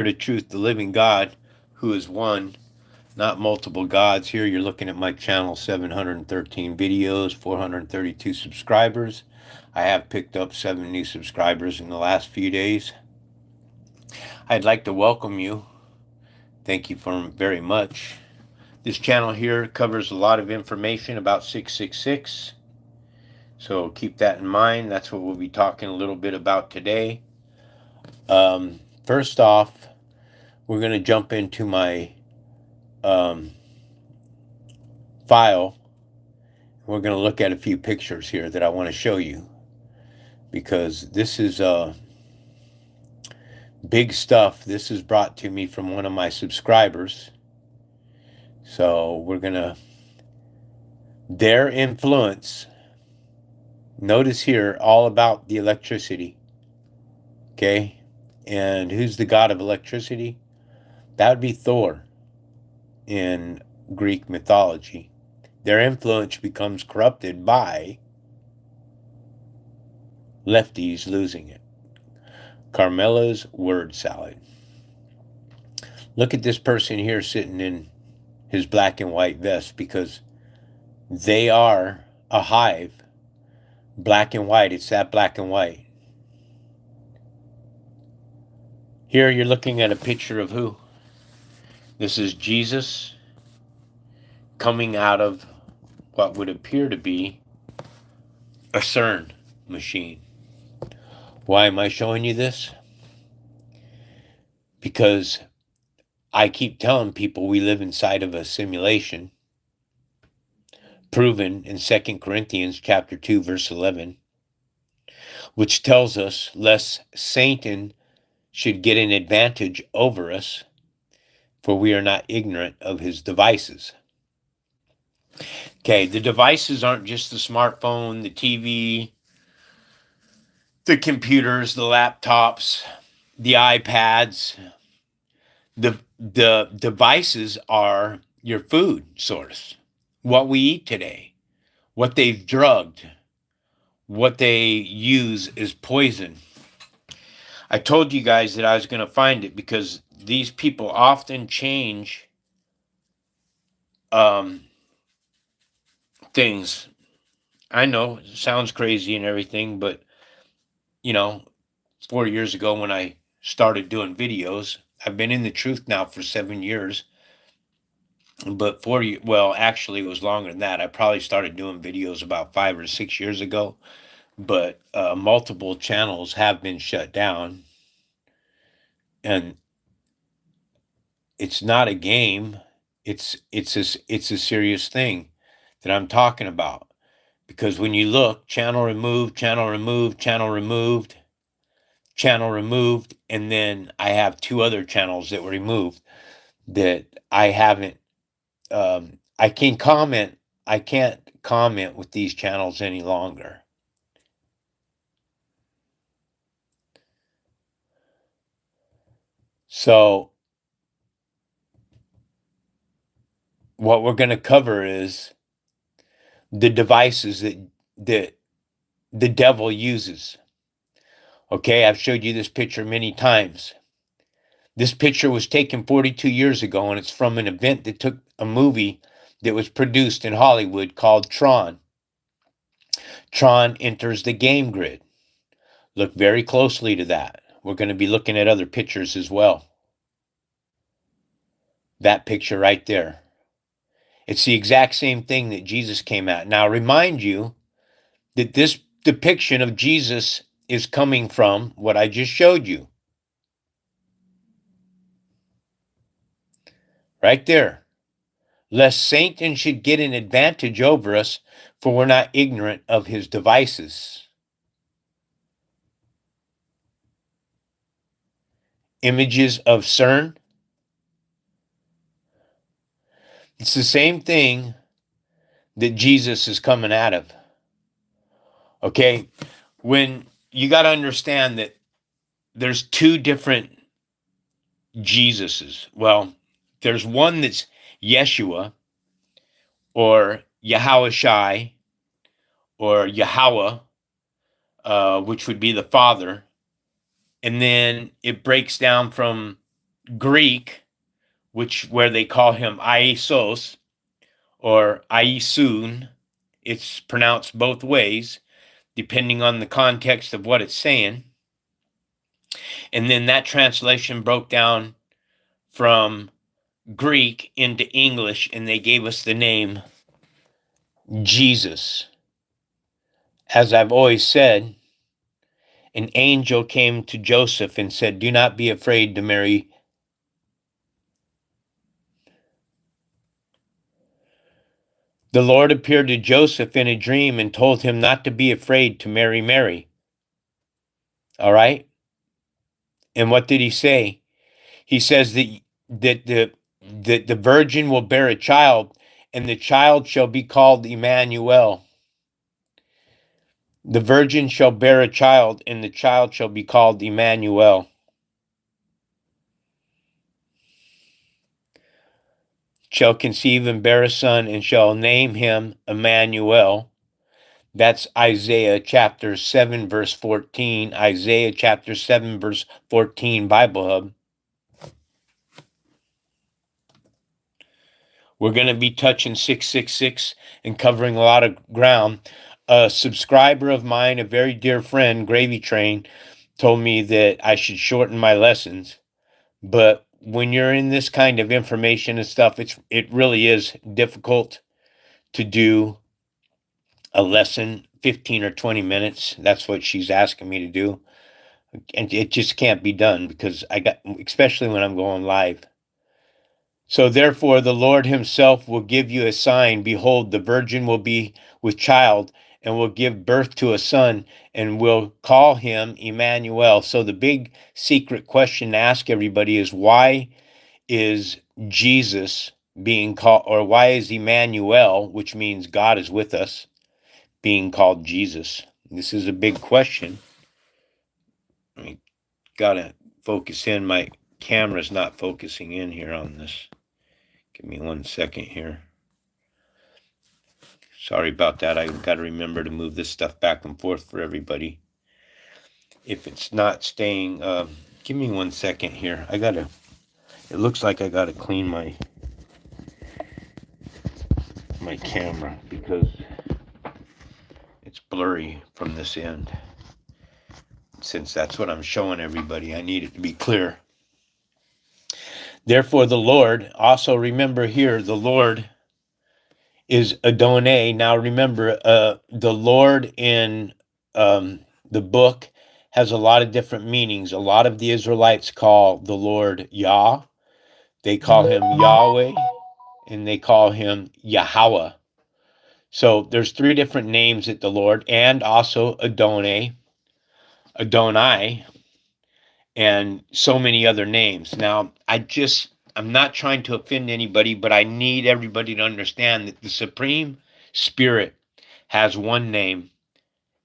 the truth, the living God, who is one, not multiple gods. Here you're looking at my channel, 713 videos, 432 subscribers. I have picked up 7 new subscribers in the last few days. I'd like to welcome you. Thank you very much. This channel here covers a lot of information about 666. So keep that in mind. That's what we'll be talking a little bit about today. First off, we're going to jump into my file. We're going to look at a few pictures here that I want to show you, because this is big stuff. This is brought to me from one of my subscribers. So we're going to, their influence, notice here, all about the electricity. Okay? And who's the god of electricity? That would be Thor in Greek mythology. Their influence becomes corrupted by lefties losing it. Carmela's word salad. Look at this person here sitting in his black and white vest, because they are a hive. Black and white. It's that black and white. Here you're looking at a picture of who? This is Jesus coming out of what would appear to be a CERN machine. Why am I showing you this? Because I keep telling people we live inside of a simulation, proven in 2 Corinthians chapter 2, verse 11, which tells us lest Satan should get an advantage over us, for we are not ignorant of his devices. Okay, the devices aren't just the smartphone, the TV, the computers, the laptops, the iPads. The devices are your food source, what we eat today, what they've drugged, what they use is poison. I told you guys that I was going to find it, because these people often change things. I know it sounds crazy and everything, but 4 years ago when I started doing videos, I've been in the truth now for 7 years. But well, actually, it was longer than that. I probably started doing videos about 5 or 6 years ago, but multiple channels have been shut down, and it's not a game. It's a serious thing that I'm talking about, because when you look, channel removed, channel removed, channel removed, channel removed, and then I have 2 other channels that were removed that I haven't. I can't comment with these channels any longer. So what we're going to cover is the devices that the devil uses. Okay, I've showed you this picture many times. This picture was taken 42 years ago, and it's from an event that took a movie that was produced in Hollywood called Tron. Tron enters the game grid. Look very closely to that. We're going to be looking at other pictures as well. That picture right there. It's the exact same thing that Jesus came at. Now, remind you that this depiction of Jesus is coming from what I just showed you. Right there. Lest Satan should get an advantage over us, for we're not ignorant of his devices. Images of CERN. It's the same thing that Jesus is coming out of. Okay? When you got to understand that there's 2 different Jesuses. Well, there's one that's Yeshua, or Yahushai, or Yahweh, which would be the Father. And then it breaks down from Greek, where they call him Iesos or Iesun. It's pronounced both ways, depending on the context of what it's saying. And then that translation broke down from Greek into English, and they gave us the name Jesus. As I've always said, an angel came to Joseph and said, "Do not be afraid to marry." The Lord appeared to Joseph in a dream and told him not to be afraid to marry Mary. All right? And what did he say? He says that the virgin will bear a child, and the child shall be called Emmanuel. The virgin shall bear a child, and the child shall be called Emmanuel. Shall conceive and bear a son, and shall name him Emmanuel. That's Isaiah chapter 7, verse 14. Isaiah chapter 7, verse 14, Bible Hub. We're going to be touching 666 and covering a lot of ground. A subscriber of mine, a very dear friend, Gravy Train, told me that I should shorten my lessons. But when you're in this kind of information and stuff, it really is difficult to do a lesson 15 or 20 minutes. That's what she's asking me to do. And it just can't be done because especially when I'm going live. So therefore, the Lord himself will give you a sign. Behold, the virgin will be with child and will give birth to a son and will call him Emmanuel. So the big secret question to ask everybody is, why is Jesus being called, or why is Emmanuel, which means God is with us, being called Jesus? This is a big question. I gotta focus in. My camera's not focusing in here on this. Give me 1 second here. Sorry about that. I got to remember to move this stuff back and forth for everybody. If it's not staying, give me 1 second here. It looks like I got to clean my camera because it's blurry from this end. Since that's what I'm showing everybody, I need it to be clear. Therefore, the Lord, also remember here, the Lord is Adonai. Now remember, the Lord in the book has a lot of different meanings. A lot of the Israelites call the Lord Yah. They call him Yahweh, and they call him Yahweh. So there's 3 different names at the Lord, and also Adonai, and so many other names. Now, I'm not trying to offend anybody, but I need everybody to understand that the Supreme Spirit has one name,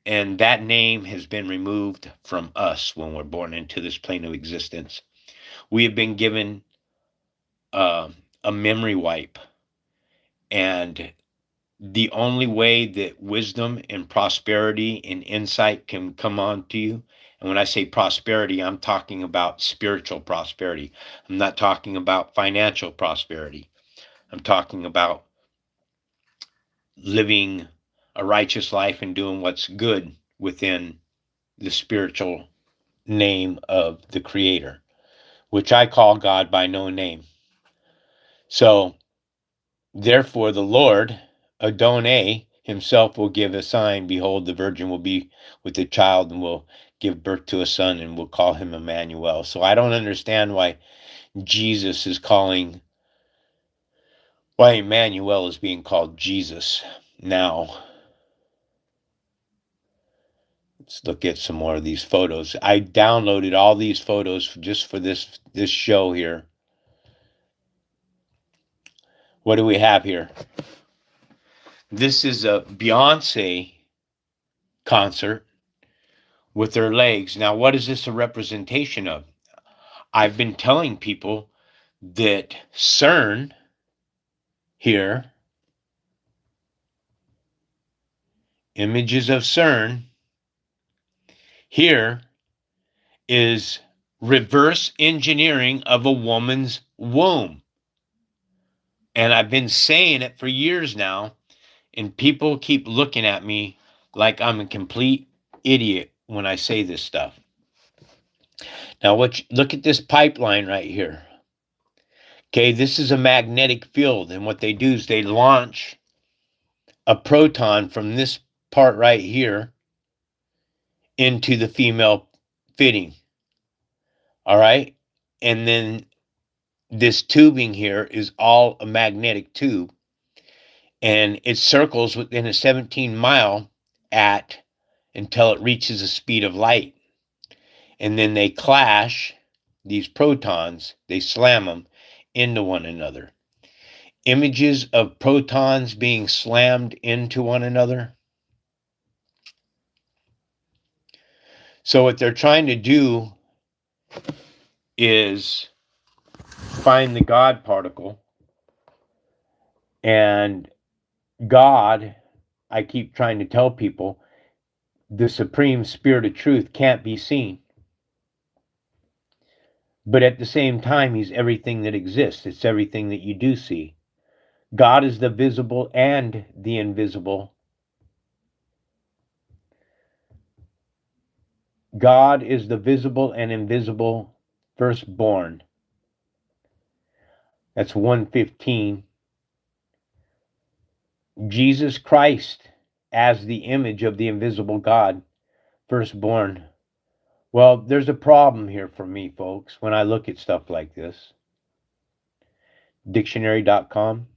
and that name has been removed from us when we're born into this plane of existence. We have been given a memory wipe, and the only way that wisdom and prosperity and insight can come onto you, and when I say prosperity, I'm talking about spiritual prosperity. I'm not talking about financial prosperity. I'm talking about living a righteous life and doing what's good within the spiritual name of the Creator, which I call God by no name. So, therefore, the Lord, Adonai, himself will give a sign. Behold, the virgin will be with a child and will give birth to a son and will call him Emmanuel. So I don't understand why Jesus is why Emmanuel is being called Jesus now. Let's look at some more of these photos. I downloaded all these photos just for this show here. What do we have here? This is a Beyonce concert with her legs. Now, what is this a representation of? I've been telling people that CERN here, images of CERN, here is reverse engineering of a woman's womb. And I've been saying it for years now, and people keep looking at me like I'm a complete idiot when I say this stuff. Now, look at this pipeline right here. Okay, this is a magnetic field, and what they do is they launch a proton from this part right here into the female fitting. All right, and then this tubing here is all a magnetic tube, and it circles within a 17-mile at until it reaches the speed of light. And then they clash, these protons, they slam them into one another. Images of protons being slammed into one another. So what they're trying to do is find the God particle, and God, I keep trying to tell people, the supreme spirit of truth can't be seen. But at the same time, he's everything that exists. It's everything that you do see. God is the visible and the invisible. God is the visible and invisible firstborn. That's 115. Jesus Christ as the image of the invisible God, firstborn. Well, there's a problem here for me, folks, when I look at stuff like this. Dictionary.com.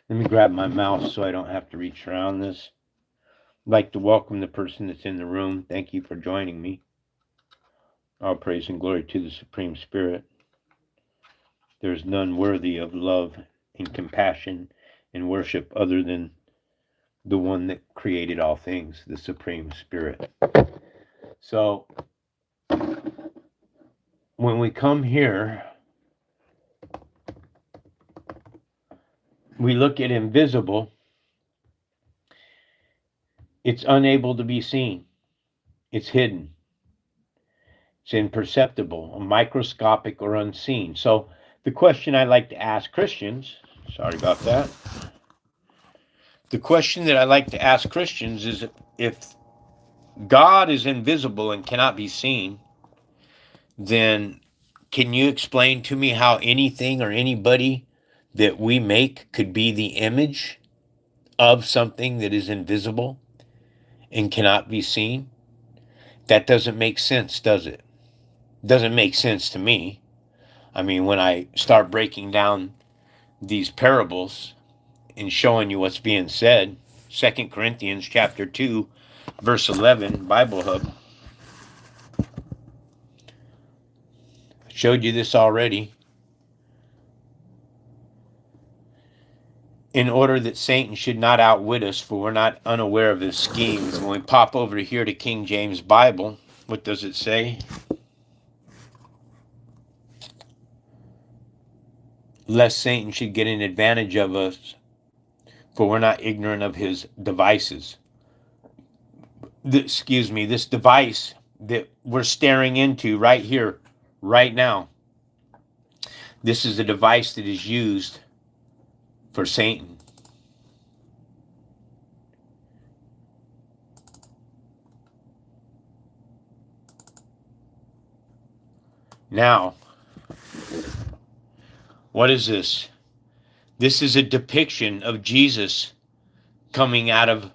Let me grab my mouse so I don't have to reach around this. I'd like to welcome the person that's in the room. Thank you for joining me. All praise and glory to the Supreme Spirit. There is none worthy of love and compassion and worship other than the one that created all things, the Supreme Spirit. So, when we come here, we look at invisible. It's unable to be seen. It's hidden. It's imperceptible, microscopic, or unseen. So the question I like to ask Christians, sorry about that. The question that I like to ask Christians is, if God is invisible and cannot be seen, then can you explain to me how anything or anybody that we make could be the image of something that is invisible and cannot be seen? That doesn't make sense, does it? Doesn't make sense to me. I mean, when I start breaking down these parables and showing you what's being said, 2 Corinthians chapter 2, verse 11, Bible Hub. I showed you this already. In order that Satan should not outwit us, for we're not unaware of his schemes. When we pop over here to King James Bible, what does it say? Lest Satan should get an advantage of us, for we're not ignorant of his devices. This device that we're staring into right here, right now. This is a device that is used for Satan. Now, what is this? This is a depiction of Jesus coming out of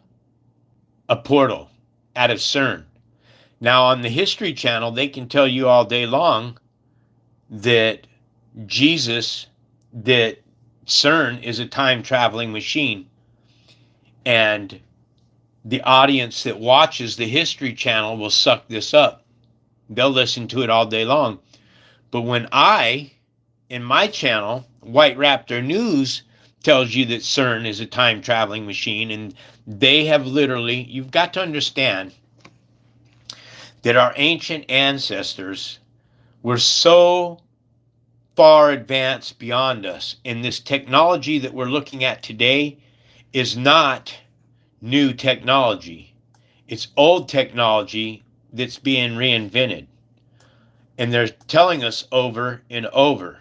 a portal, out of CERN. Now, on the History Channel, they can tell you all day long that CERN is a time-traveling machine. And the audience that watches the History Channel will suck this up. They'll listen to it all day long. But when in my channel, White Raptor News, tells you that CERN is a time-traveling machine, and they have literally, you've got to understand that our ancient ancestors were so far advanced beyond us. And this technology that we're looking at today is not new technology. It's old technology that's being reinvented. And they're telling us over and over.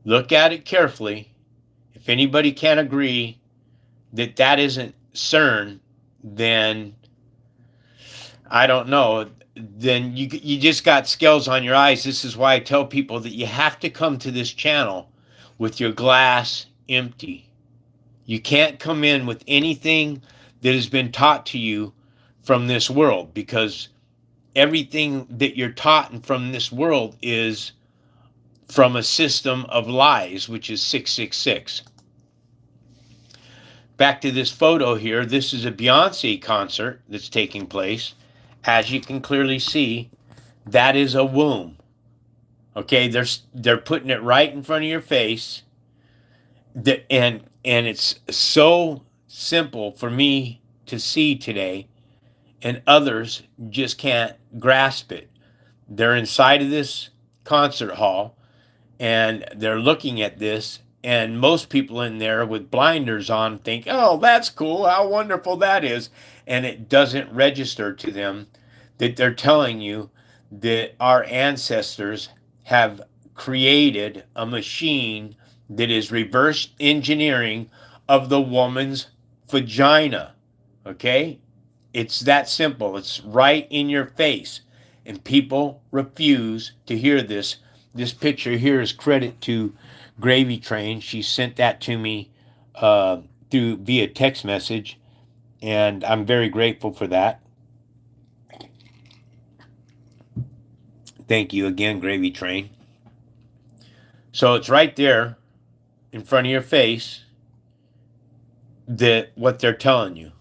Look at it carefully. If anybody can't agree that that isn't CERN, then I don't know. Then you just got scales on your eyes. This is why I tell people that you have to come to this channel with your glass empty. You can't come in with anything that has been taught to you from this world, because everything that you're taught from this world is from a system of lies, which is 666. Back to this photo here. This is a Beyonce concert that's taking place. As you can clearly see, that is a womb. Okay, they're putting it right in front of your face. And it's so simple for me to see today, and others just can't grasp it. They're inside of this concert hall, and they're looking at this, and most people in there with blinders on think, oh, that's cool, how wonderful that is. And it doesn't register to them that they're telling you that our ancestors have created a machine that is reverse engineering of the woman's vagina. Okay? It's that simple. It's right in your face. And people refuse to hear this. This picture here is credit to Gravy Train. She sent that to me via text message, and I'm very grateful for that. Thank you again, Gravy Train. So it's right there in front of your face, that what they're telling you.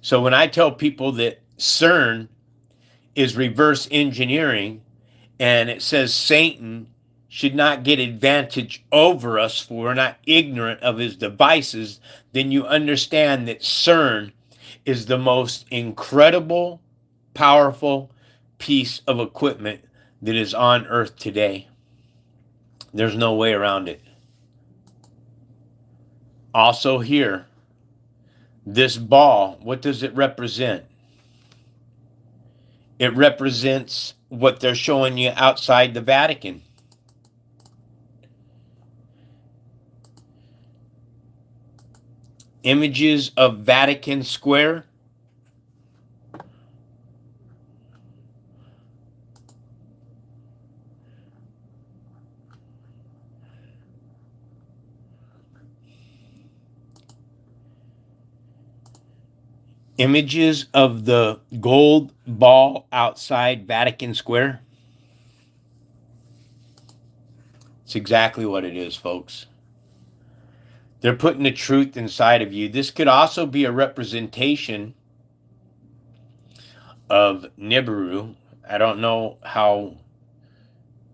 So when I tell people that CERN is reverse engineering, and it says Satan should not get advantage over us, for we're not ignorant of his devices, then you understand that CERN is the most incredible, powerful piece of equipment that is on Earth today. There's no way around it. Also here, this ball, what does it represent? It represents what they're showing you outside the Vatican. Images of Vatican Square. Images of the gold ball outside Vatican Square. It's exactly what it is, folks. They're putting the truth inside of you. This could also be a representation of Nibiru. I don't know how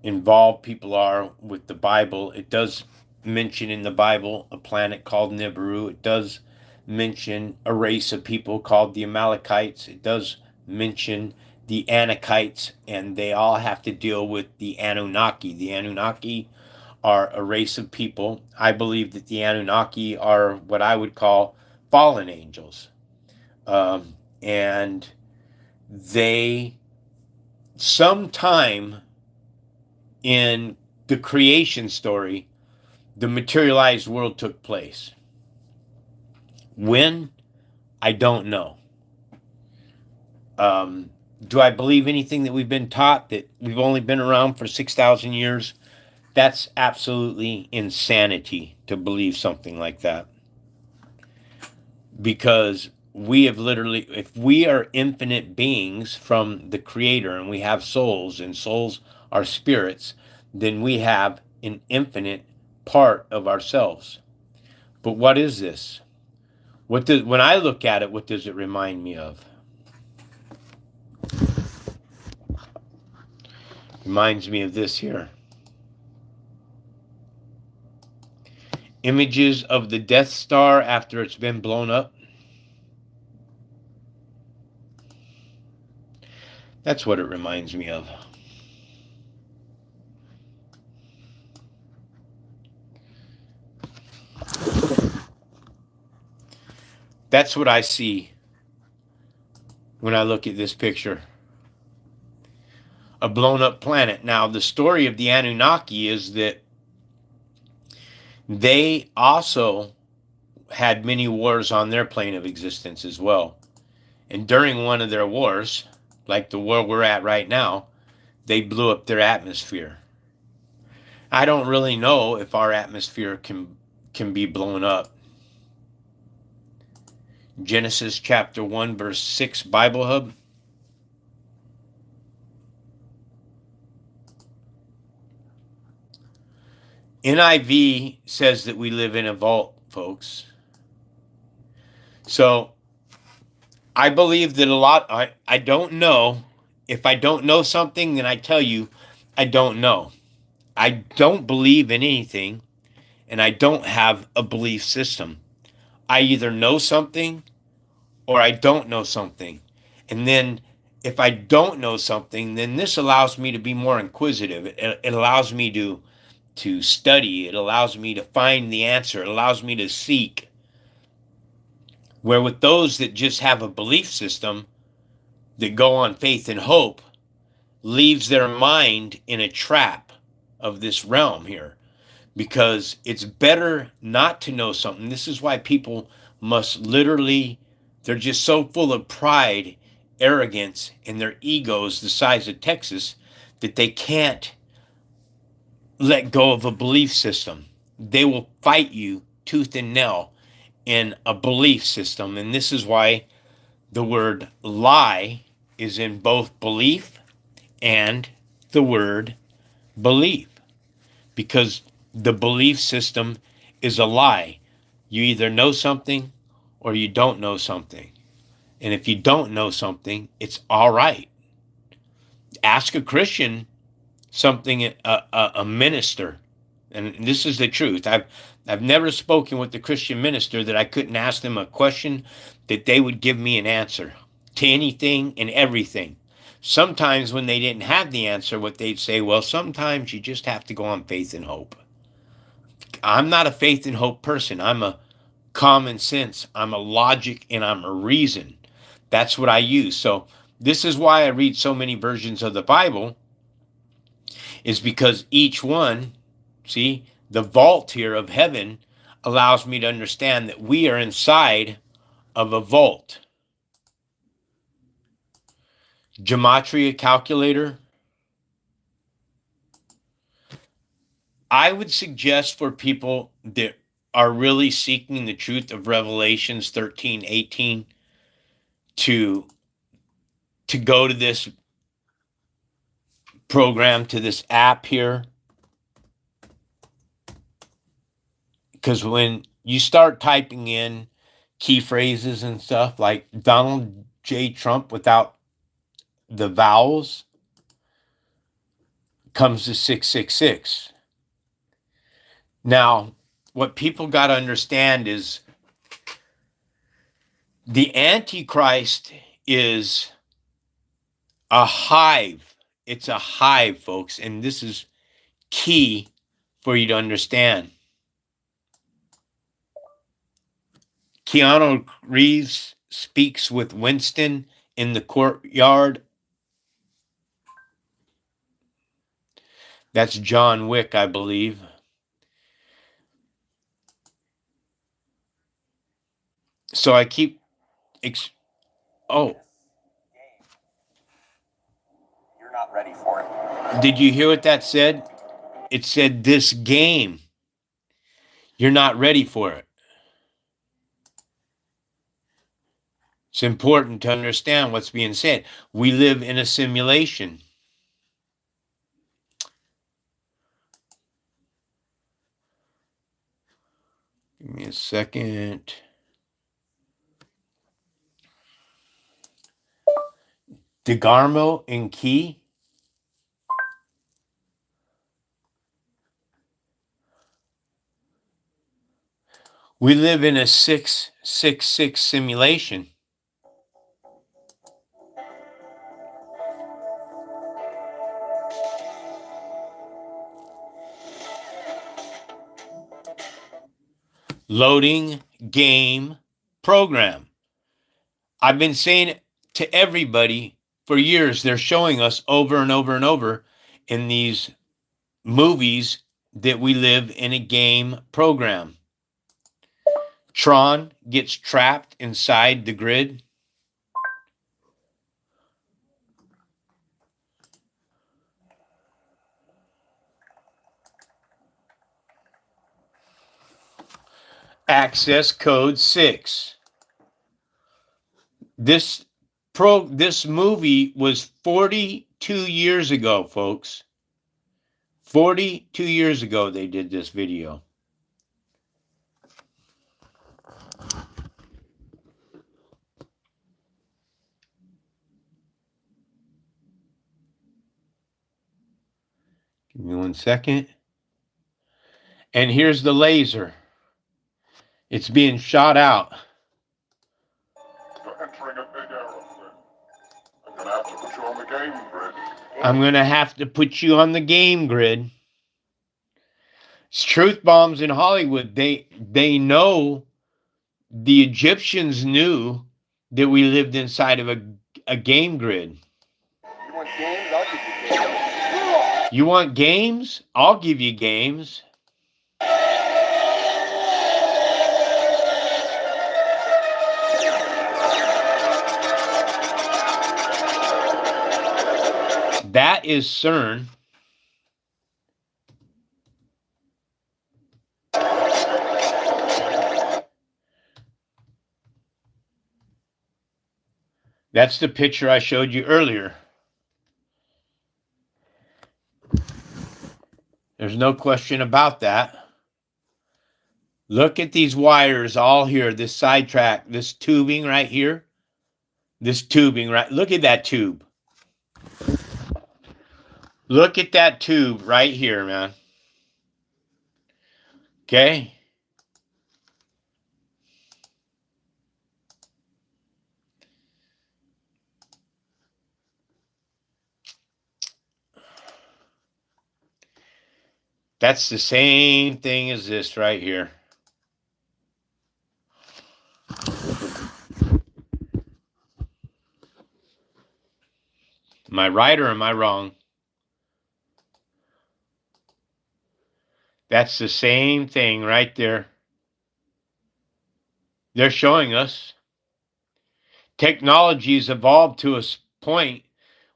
involved people are with the Bible. It does mention in the Bible a planet called Nibiru. It does mention a race of people called the Amalekites. It does mention the Anakites, and they all have to deal with the Anunnaki. The Anunnaki are a race of people. I believe that the Anunnaki are what I would call fallen angels. And they, sometime in the creation story, the materialized world took place. When? I don't know. Do I believe anything that we've been taught, that we've only been around for 6,000 years? That's absolutely insanity to believe something like that. Because we have literally, if we are infinite beings from the Creator, and we have souls, and souls are spirits, then we have an infinite part of ourselves. But what is this? When I look at it, what does it remind me of? Reminds me of this here. Images of the Death Star after it's been blown up. That's what it reminds me of. That's what I see when I look at this picture. A blown up planet. Now, the story of the Anunnaki is that they also had many wars on their plane of existence as well. And during one of their wars, like the war we're at right now, they blew up their atmosphere. I don't really know if our atmosphere can be blown up. Genesis chapter 1 verse 6 Bible Hub. NIV says that we live in a vault, folks. So I believe that a lot, I don't know. If I don't know something, then I tell you I don't know. I don't believe in anything, and I don't have a belief system. I either know something or I don't know something. And then if I don't know something, then this allows me to be more inquisitive. It allows me to study. It allows me to find the answer. It allows me to seek. Where with those that just have a belief system that go on faith and hope, leaves their mind in a trap of this realm here, because it's better not to know something. This is why people must literally, they're just so full of pride, arrogance, and their egos the size of Texas that they can't let go of a belief system. They will fight you tooth and nail in a belief system. And this is why the word lie is in both belief and the word belief, because the belief system is a lie. You either know something or you don't know something. And if you don't know something, it's all right. Ask a Christian something, a minister, and this is the truth. I've never spoken with the Christian minister that I couldn't ask them a question that they would give me an answer to anything and everything. Sometimes when they didn't have the answer, what they'd say, well, sometimes you just have to go on faith and hope. I'm not a faith and hope person. I'm a common sense. I'm a logic, and I'm a reason. That's what I use. So this is why I read so many versions of the Bible, is because each one, see, the vault here of heaven allows me to understand that we are inside of a vault. Gematria calculator. I would suggest for people that are really seeking the truth of Revelations 13:18 to go to this program, to this app here. Because when you start typing in key phrases and stuff like Donald J. Trump without the vowels, comes to 666. Now, what people got to understand is the Antichrist is a hive. It's a hive, folks, and this is key for you to understand. Keanu Reeves speaks with Winston in the courtyard. That's John Wick, I believe. So I keep... oh. You're not ready for it. Did you hear what that said? It said, this game, you're not ready for it. It's important to understand what's being said. We live in a simulation. Give me a second. DeGarmo and Key. We live in a 666 simulation. Loading game program. I've been saying it to everybody for years. They're showing us over and over and over in these movies that we live in a game program. Tron gets trapped inside the grid. Access code 6. This movie was 42 years ago, folks. 42 years ago they did this video. Give me 1 second. And here's the laser. It's being shot out. You're entering a big error, Flynn. I'm gonna have to put you on the game grid. I'm going to have to put you on the game grid. It's truth bombs in Hollywood. They know, the Egyptians knew that we lived inside of a game grid. You want games? I'll give you games. You want games? I'll give you games. That is CERN. That's the picture I showed you earlier. There's no question about that. Look at these wires all here, this sidetrack, this tubing right here. This tubing right, look at that tube. Look at that tube right here, man. Okay? That's the same thing as this right here. Am I right or am I wrong? That's the same thing right there. They're showing us technology's evolved to a point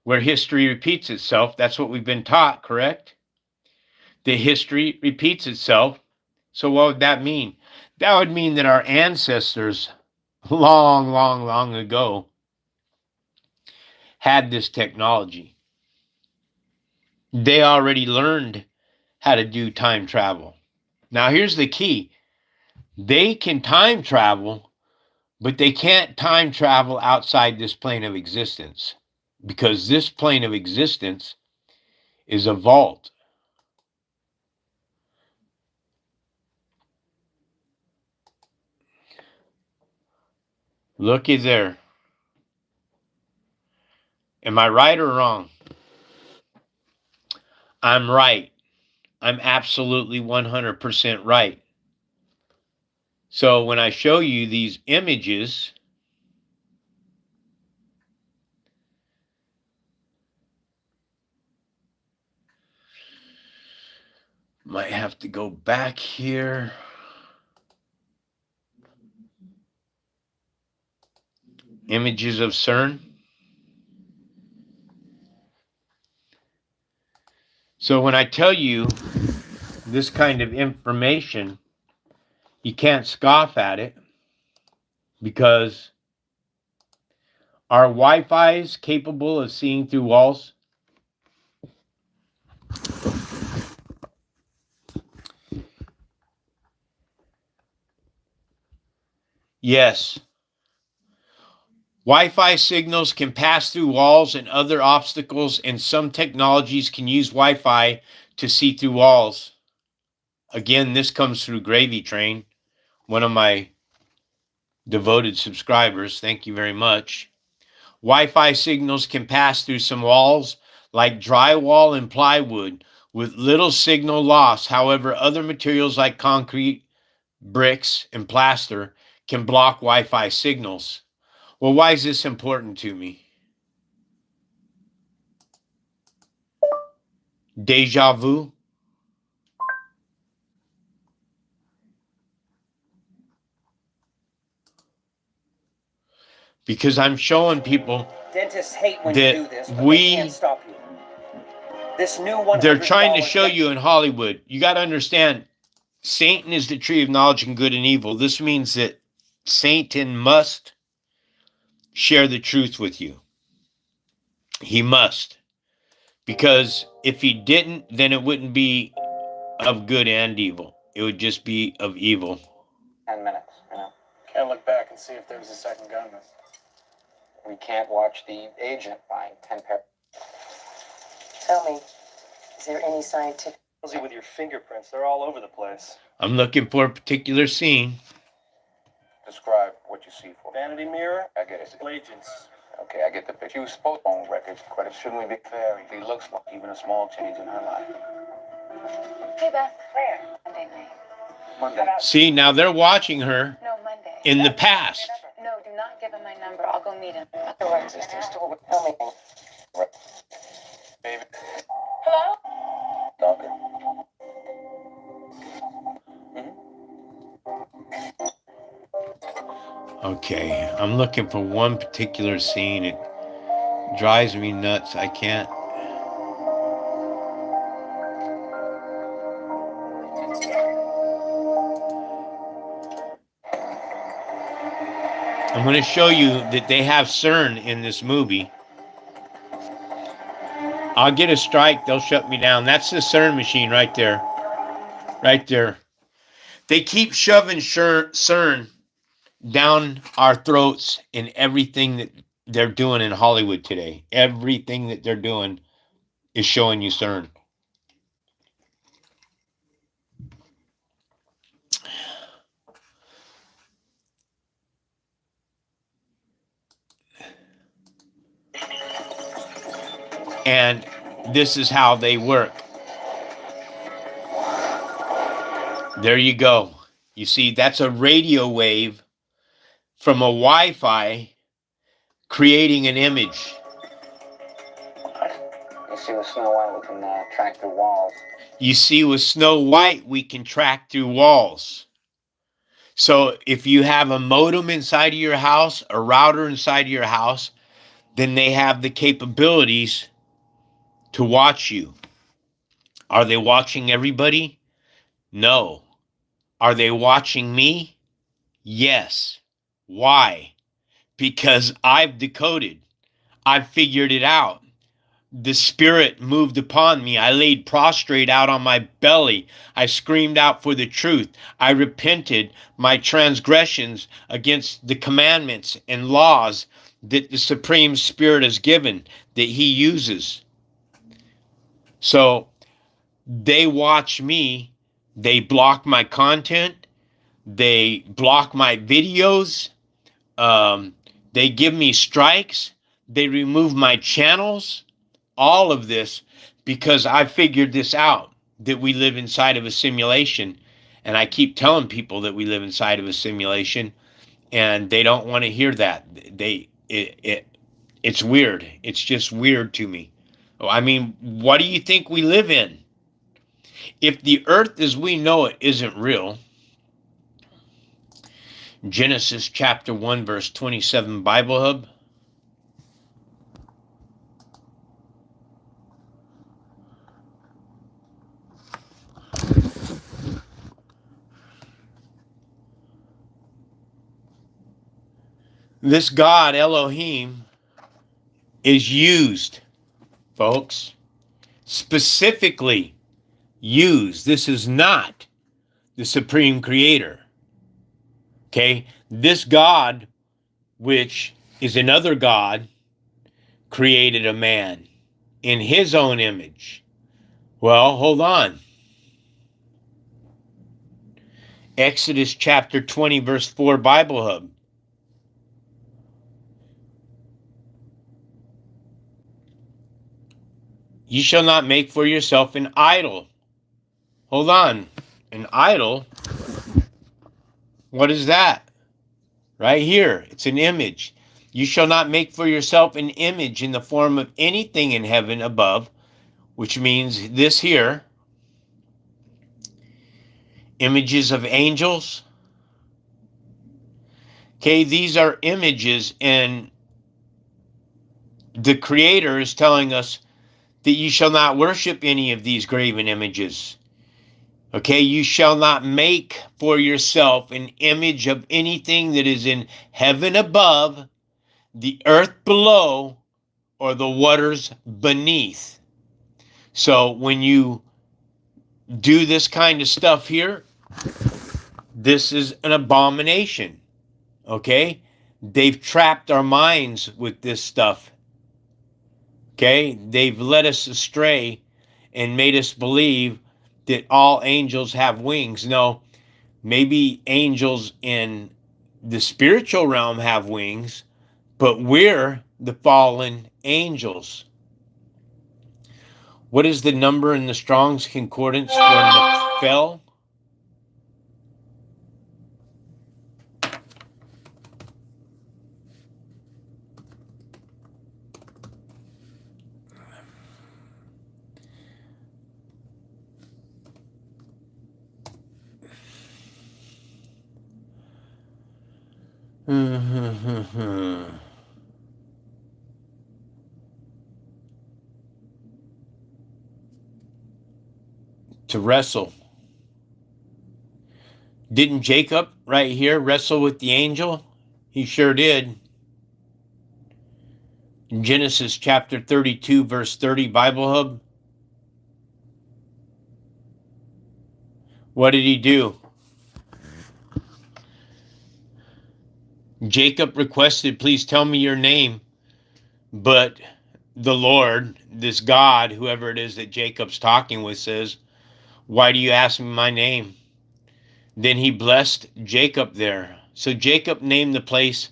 where history repeats itself. That's what we've been taught, correct? The history repeats itself. So what would that mean? That would mean that our ancestors long ago had this technology. They already learned how to do time travel. Now here's the key. They can time travel, but they can't time travel outside this plane of existence, because this plane of existence is a vault. Looky there. Am I right or wrong? I'm right. I'm absolutely 100% right. So when I show you these images, might have to go back here. Images of CERN. So when I tell you this kind of information, you can't scoff at it, because are Wi-Fi's capable of seeing through walls? Yes. Wi-Fi signals can pass through walls and other obstacles, and some technologies can use Wi-Fi to see through walls. Again, this comes through Gravy Train, one of my devoted subscribers. Thank you very much. Wi-Fi signals can pass through some walls like drywall and plywood with little signal loss. However, other materials like concrete, bricks, and plaster can block Wi-Fi signals. Well, why is this important to me? Deja vu? Because I'm showing people Dentists hate when that you do this, but they can't stop you. This new $100 they're trying to show you in Hollywood. You got to understand, Satan is the tree of knowledge and good and evil. This means that Satan must share the truth with you. He must. Because if he didn't, then it wouldn't be of good and evil. It would just be of evil. 10 minutes, you know. Can't look back and see if there's a second gunman. We can't watch the agent buying 10 pair. Tell me, is there any scientific... With your fingerprints, they're all over the place. I'm looking for a particular scene. Describe what you see for me. Vanity mirror, I get it. agents. Okay, I get the picture. You spoke on records, but it shouldn't we be fair? If he looks like even a small change in her life. Hey, Beth. Where? Monday night. Monday. See, now they're watching her No, Monday. in the past. No, do not give him my number. I'll go meet him. Your existing store. Tell me. Baby. Hello? Doctor. Okay, I'm looking for one particular scene. It drives me nuts. I can't. I'm going to show you that they have CERN in this movie. I'll get a strike, they'll shut me down. That's the CERN machine right there. Right there. They keep shoving CERN down our throats in everything that they're doing in Hollywood today. Everything that they're doing is showing you CERN. And this is how they work. There you go. You see, that's a radio wave from a Wi-Fi creating an image. You see with Snow White, we can track through walls. You see, with Snow White, we can track through walls. So if you have a modem inside of your house, a router inside of your house, then they have the capabilities to watch you. Are they watching everybody? No. Are they watching me? Yes. Why? Because I've decoded. I've figured it out. The Spirit moved upon me. I laid prostrate out on my belly. I screamed out for the truth. I repented my transgressions against the commandments and laws that the Supreme Spirit has given, that He uses. So they watch me. They block my content. They block my videos. They give me strikes. They remove my channels. All of this because I figured this out, that we live inside of a simulation. And I keep telling people that we live inside of a simulation, and they don't want to hear that. It's weird. It's just weird to me. I mean, what do you think we live in? If the earth as we know it isn't real, Genesis chapter 1, verse 27, Bible Hub. This God, Elohim, is used, folks, specifically used. This is not the Supreme Creator. Okay? This God, which is another God, created a man in His own image. Well, hold on. Exodus chapter 20, verse 4, Bible Hub. You shall not make for yourself an idol. Hold on. An idol? What is that? Right here, it's an image. You shall not make for yourself an image in the form of anything in heaven above, which means this here, images of angels. Okay, these are images, and the Creator is telling us that you shall not worship any of these graven images. Okay, you shall not make for yourself an image of anything that is in heaven above, the earth below, or the waters beneath. So when you do this kind of stuff here, this is an abomination. Okay? They've trapped our minds with this stuff. Okay? They've led us astray and made us believe that all angels have wings. No, maybe angels in the spiritual realm have wings, but we're the fallen angels. What is the number in the Strong's Concordance for Nephil? To wrestle. Didn't Jacob right here wrestle with the angel? He sure did. In Genesis chapter 32, verse 30, Bible Hub. What did he do? Jacob requested, please tell me your name. But the Lord, this God, whoever it is that Jacob's talking with, says, why do you ask me my name? Then he blessed Jacob there. So Jacob named the place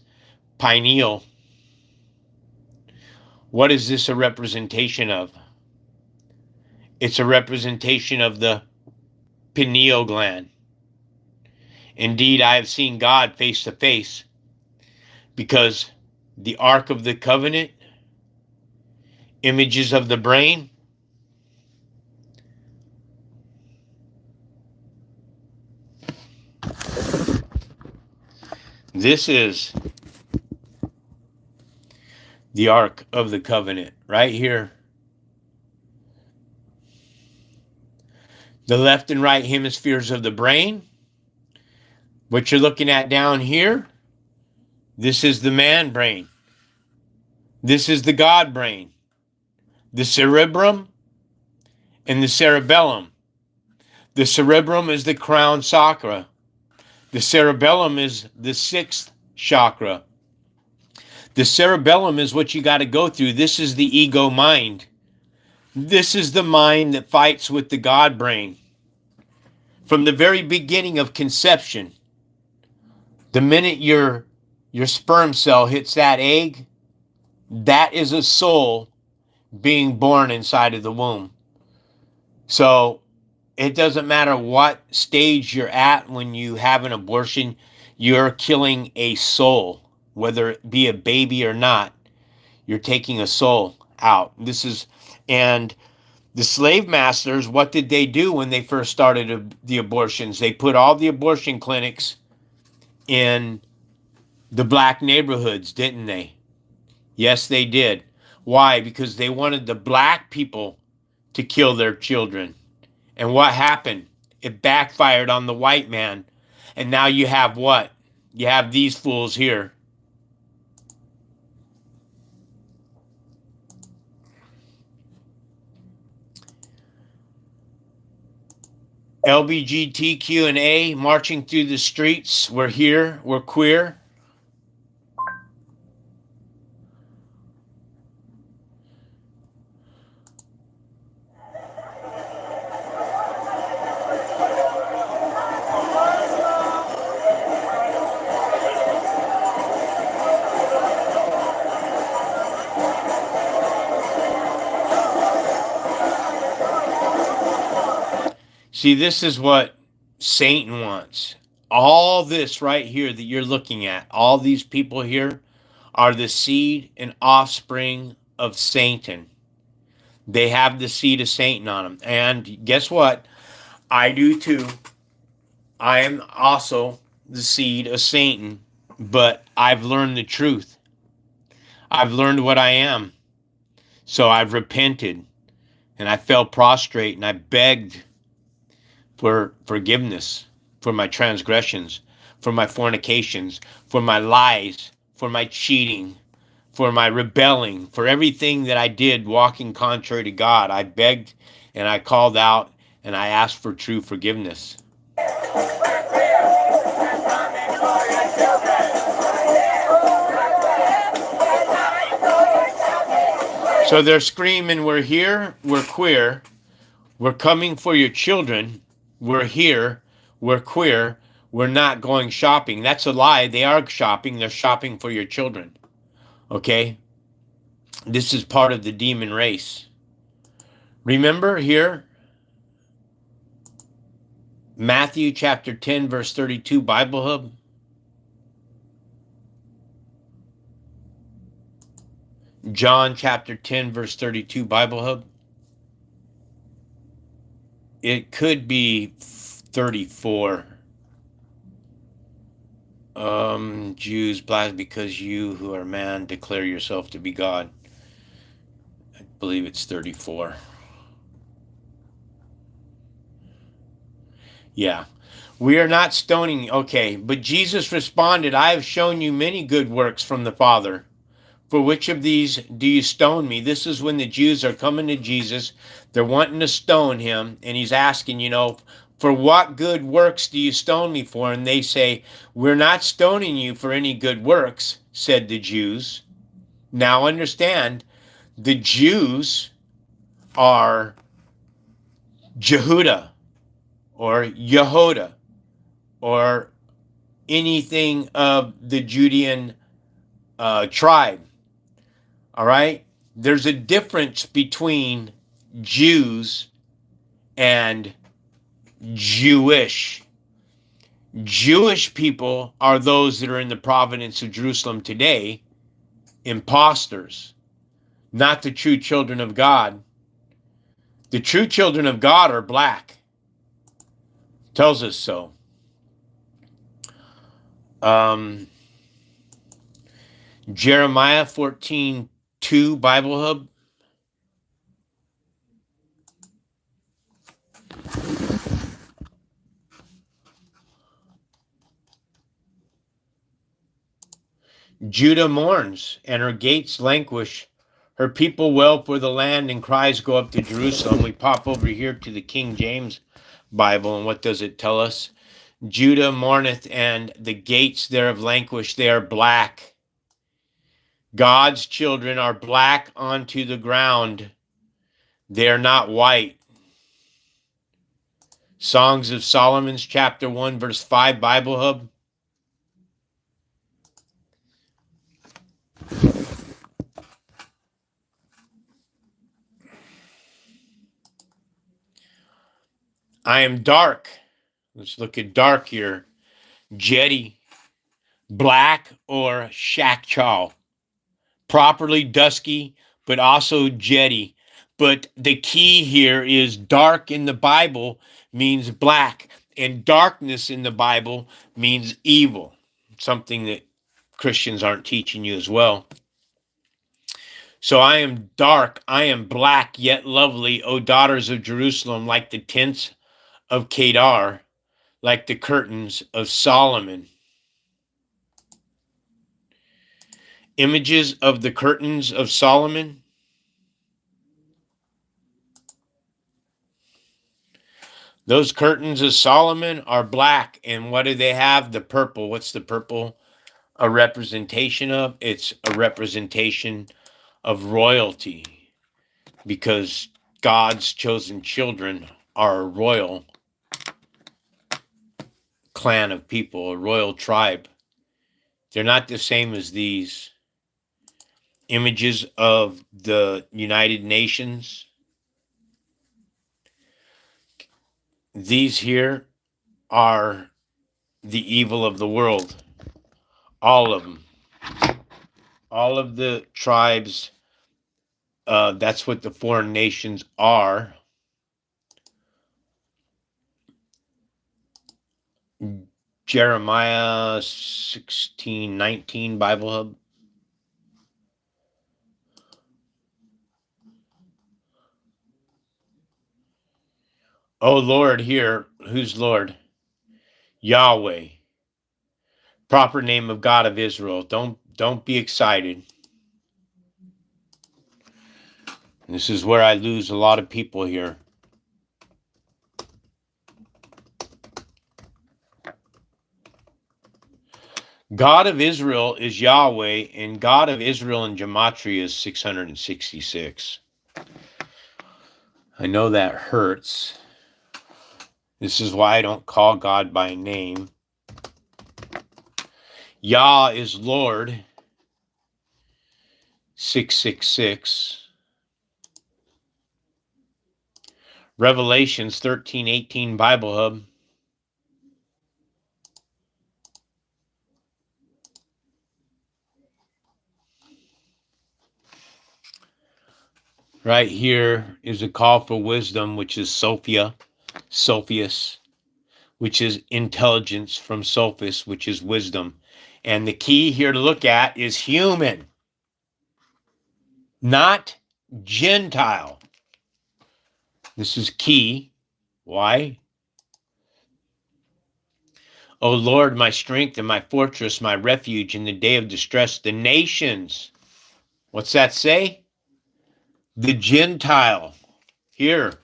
Peniel. What is this a representation of? It's a representation of the pineal gland. Indeed, I have seen God face to face, because the Ark of the Covenant, images of the brain, this is the Ark of the Covenant right here. The left and right hemispheres of the brain. What you're looking at down here, this is the man brain. This is the God brain. The cerebrum and the cerebellum. The cerebrum is the crown chakra. The cerebellum is the sixth chakra. The cerebellum is what you got to go through. This is the ego mind. This is the mind that fights with the God brain. From the very beginning of conception, the minute your sperm cell hits that egg, that is a soul being born inside of the womb. So it doesn't matter what stage you're at when you have an abortion, you're killing a soul, whether it be a baby or not. You're taking a soul out. And the slave masters, what did they do when they first started the abortions? They put all the abortion clinics in the black neighborhoods, didn't they? Yes, they did. Why? Because they wanted the black people to kill their children. And what happened? It backfired on the white man. And now you have what? You have these fools here. LBGTQ and A marching through the streets. We're here. We're queer. See, this is what Satan wants. All this right here that you're looking at, all these people here are the seed and offspring of Satan. They have the seed of Satan on them. And guess what? I do too. I am also the seed of Satan, but I've learned the truth. I've learned what I am. So I've repented and I fell prostrate and I begged for forgiveness for my transgressions, for my fornications, for my lies, for my cheating, for my rebelling, for everything that I did walking contrary to God. I begged and I called out and I asked for true forgiveness. So they're screaming, we're here, we're queer, we're coming for your children, we're here, we're queer, we're not going shopping. That's a lie. They are shopping. They're shopping for your children. Okay? This is part of the demon race. Remember here, Matthew chapter 10, verse 32, Bible Hub. John chapter 10, verse 32, Bible Hub. It could be 34. Jews, black, because you who are man declare yourself to be God. I believe it's 34. Yeah. We are not stoning. Okay. But Jesus responded, I have shown you many good works from the Father. For which of these do you stone me? This is when the Jews are coming to Jesus. They're wanting to stone him. And he's asking, for what good works do you stone me for? And they say, we're not stoning you for any good works, said the Jews. Now understand, the Jews are Jehudah or Yehuda or anything of the Judean tribe. All right? There's a difference between Jews and Jewish. Jewish people are those that are in the province of Jerusalem today, imposters, not the true children of God. The true children of God are black. Tells us so. Jeremiah 14:2, Bible Hub. Judah mourns, and her gates languish. Her people wail for the land, and cries go up to Jerusalem. We pop over here to the King James Bible, and what does it tell us? Judah mourneth, and the gates thereof languish. They are black. God's children are black onto the ground. They are not white. Songs of Solomon's chapter 1, verse 5, Bible Hub. I am dark. Let's look at dark here. Jetty, black or shakchow. Properly dusky, but also jetty. But the key here is dark in the Bible means black, and darkness in the Bible means evil. Something that Christians aren't teaching you as well. So I am dark, I am black, yet lovely, O daughters of Jerusalem, like the tents of Kedar, like the curtains of Solomon. Images of the curtains of Solomon. Those curtains of Solomon are black. And what do they have? The purple. What's the purple a representation of? It's a representation of royalty, because God's chosen children are a royal clan of people, a royal tribe. They're not the same as these images of the United Nations. These here are the evil of the world. All of them. All of the tribes. That's what the foreign nations are. Jeremiah 16:19 Bible Hub. Oh Lord, here. Who's Lord? Yahweh. Proper name of God of Israel. Don't be excited. This is where I lose a lot of people here. God of Israel is Yahweh, and God of Israel in Gematria is 666. I know that hurts. This is why I don't call God by name. Yah is Lord, 666. Revelations 13:18 Bible Hub. Right here is a call for wisdom, which is Sophia, Sophius, which is intelligence, from Sophis, which is wisdom. And the key here to look at is human, not Gentile. This is key. Why? O Lord, my strength and my fortress, my refuge in the day of distress, the nations. What's that say? The Gentile. Here,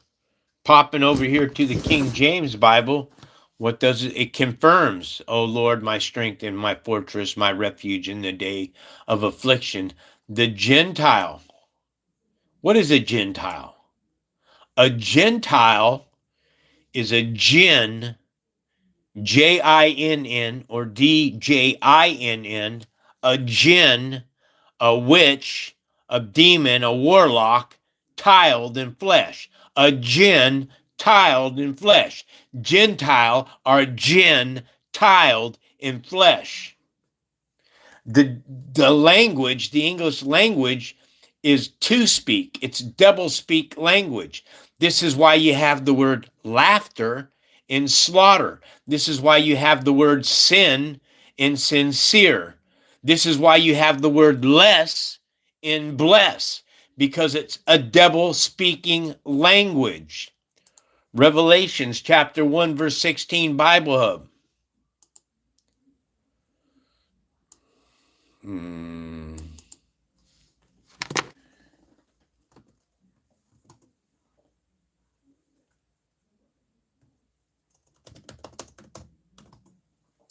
popping over here to the King James Bible. What does it? It confirms, O Lord, my strength and my fortress, my refuge in the day of affliction. The Gentile. What is a Gentile? A Gentile is a jinn, Jinn, or Djinn, a jinn, a witch, a demon, a warlock, tiled in flesh. A jinn tiled in flesh. Gentile are jinn tiled in flesh. The language, the English language, is to speak. It's double speak language. This is why you have the word laughter in slaughter. This is why you have the word sin in sincere. This is why you have the word less in bless, because it's a double speaking language. Revelations chapter 1 verse 16 Bible Hub.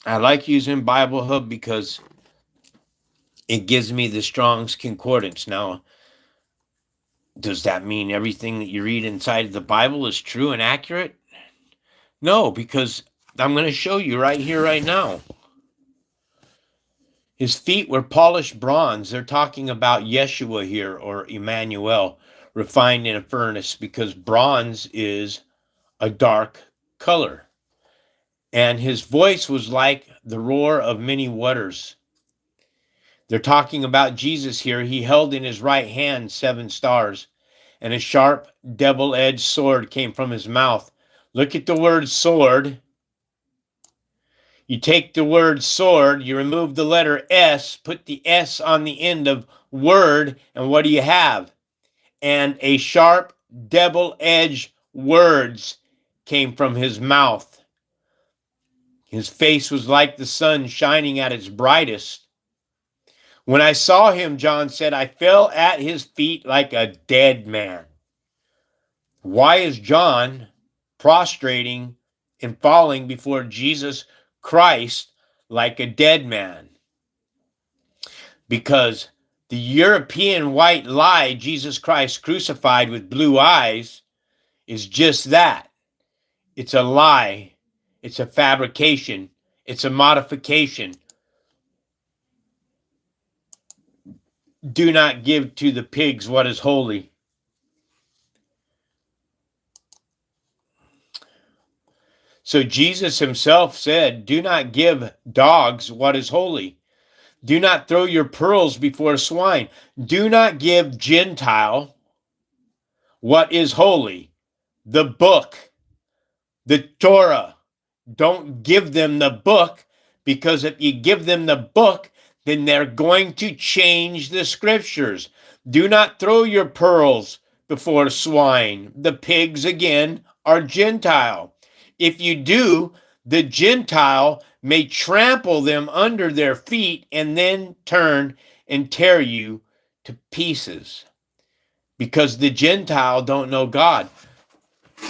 I like using Bible Hub because it gives me the Strong's Concordance. Now, does that mean everything that you read inside of the Bible is true and accurate? No, because I'm going to show you right here, right now. His feet were polished bronze. They're talking about Yeshua here, or Emmanuel, refined in a furnace, because bronze is a dark color. And his voice was like the roar of many waters. They're talking about Jesus here. He held in his right hand 7 stars, and a sharp, double-edged sword came from his mouth. Look at the word sword. You take the word sword, you remove the letter S, put the S on the end of word, and what do you have? And a sharp, double-edged words came from his mouth. His face was like the sun shining at its brightest. When I saw him, John said, I fell at his feet like a dead man. Why is John prostrating and falling before Jesus Christ like a dead man? Because the European white lie, Jesus Christ crucified with blue eyes, is just that. It's a lie. It's a fabrication. It's a modification. Do not give to the pigs what is holy. So Jesus himself said, do not give dogs what is holy. Do not throw your pearls before swine. Do not give Gentile what is holy. The book, the Torah. Don't give them the book, because if you give them the book, then they're going to change the scriptures. Do not throw your pearls before swine. The pigs, again, are Gentile. If you do, the Gentile may trample them under their feet and then turn and tear you to pieces, because the Gentile don't know God.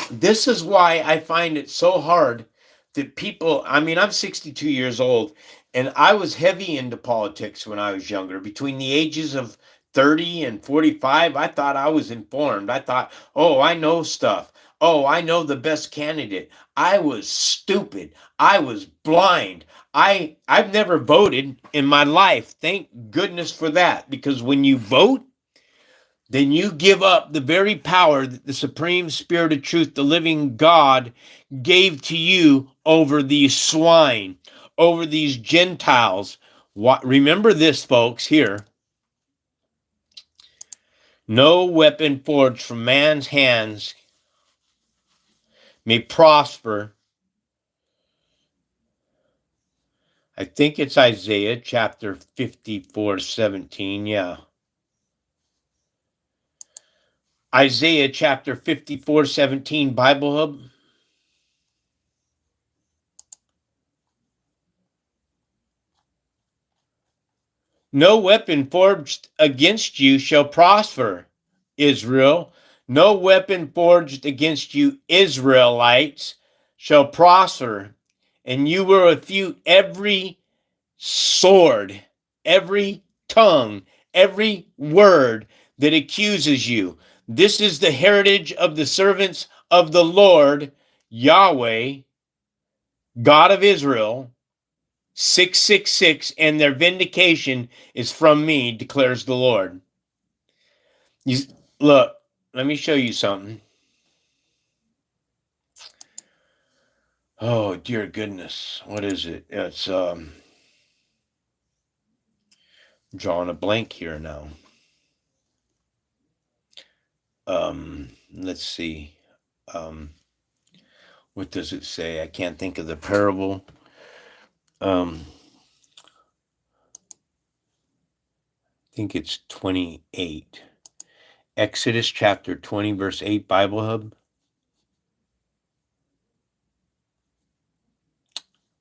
This is why I find it so hard that people, I mean, I'm 62 years old, and I was heavy into politics when I was younger. Between the ages of 30 and 45, I thought I was informed. I thought, oh, I know stuff. Oh, I know the best candidate. I was stupid. I was blind. I've never voted in my life. Thank goodness for that, because when you vote, then you give up the very power that the supreme spirit of truth, the living God, gave to you over these swine, over these Gentiles. Remember this, folks, here. No weapon forged from man's hands may prosper. I think it's Isaiah chapter 54:17. Yeah. Isaiah chapter 54:17, Bible Hub. No weapon forged against you shall prosper, Israel. No weapon forged against you, Israelites, shall prosper. And you will refute every sword, every tongue, every word that accuses you. This is the heritage of the servants of the Lord, Yahweh, God of Israel. 666, and their vindication is from me, declares the Lord. Look, let me show you something. Oh, dear goodness. What is it? It's drawing a blank here now. Let's see. What does it say? I can't think of the parable. I think it's 28. Exodus chapter 20, verse 8, Bible Hub.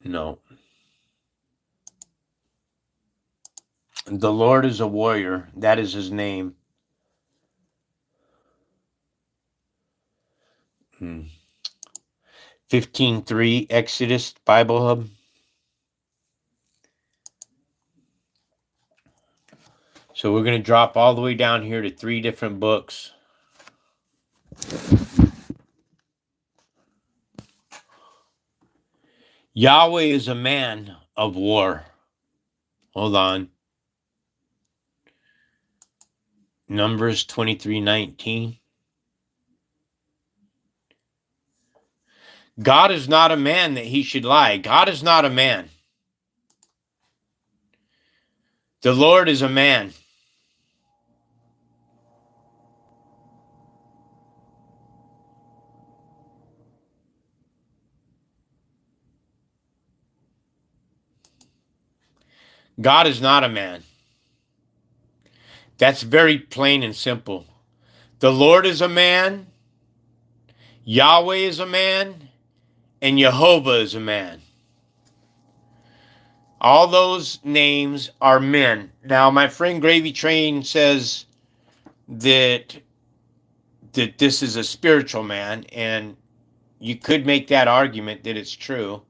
No. The Lord is a warrior. That is his name. 15:3, Exodus, Bible Hub. So we're going to drop all the way down here to 3 different books. Yahweh is a man of war. Hold on. Numbers 23:19. God is not a man that he should lie. God is not a man. The Lord is a man. God is not a man. That's very plain and simple. The Lord is a man, Yahweh is a man, and Jehovah is a man. All those names are men. Now, my friend Gravy Train says that this is a spiritual man, and you could make that argument that it's true.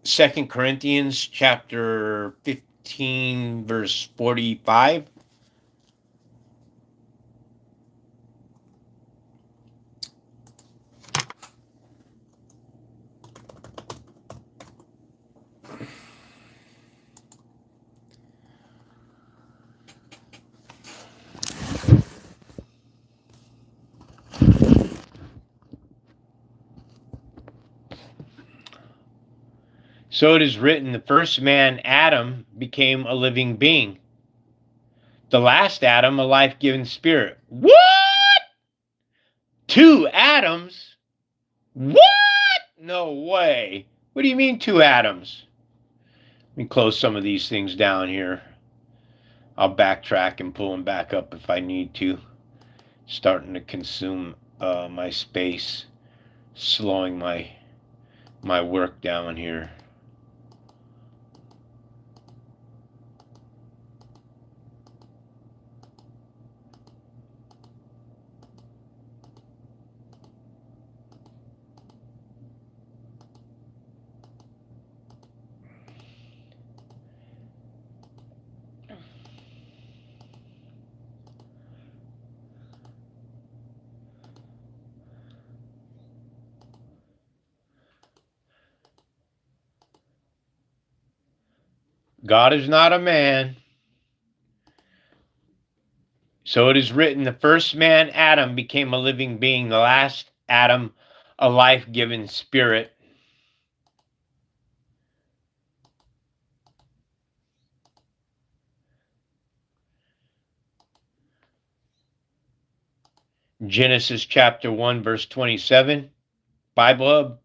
Second Corinthians chapter 15, verse 45. So it is written, the first man, Adam, became a living being. The last Adam, a life-giving spirit. What? 2 Adams? What? No way. What do you mean 2 Adams? Let me close some of these things down here. I'll backtrack and pull them back up if I need to. Starting to consume my space, slowing my work down here. God is not a man. So it is written, the first man, Adam, became a living being. The last Adam, a life-giving spirit. Genesis chapter 1, verse 27. Bible Hub.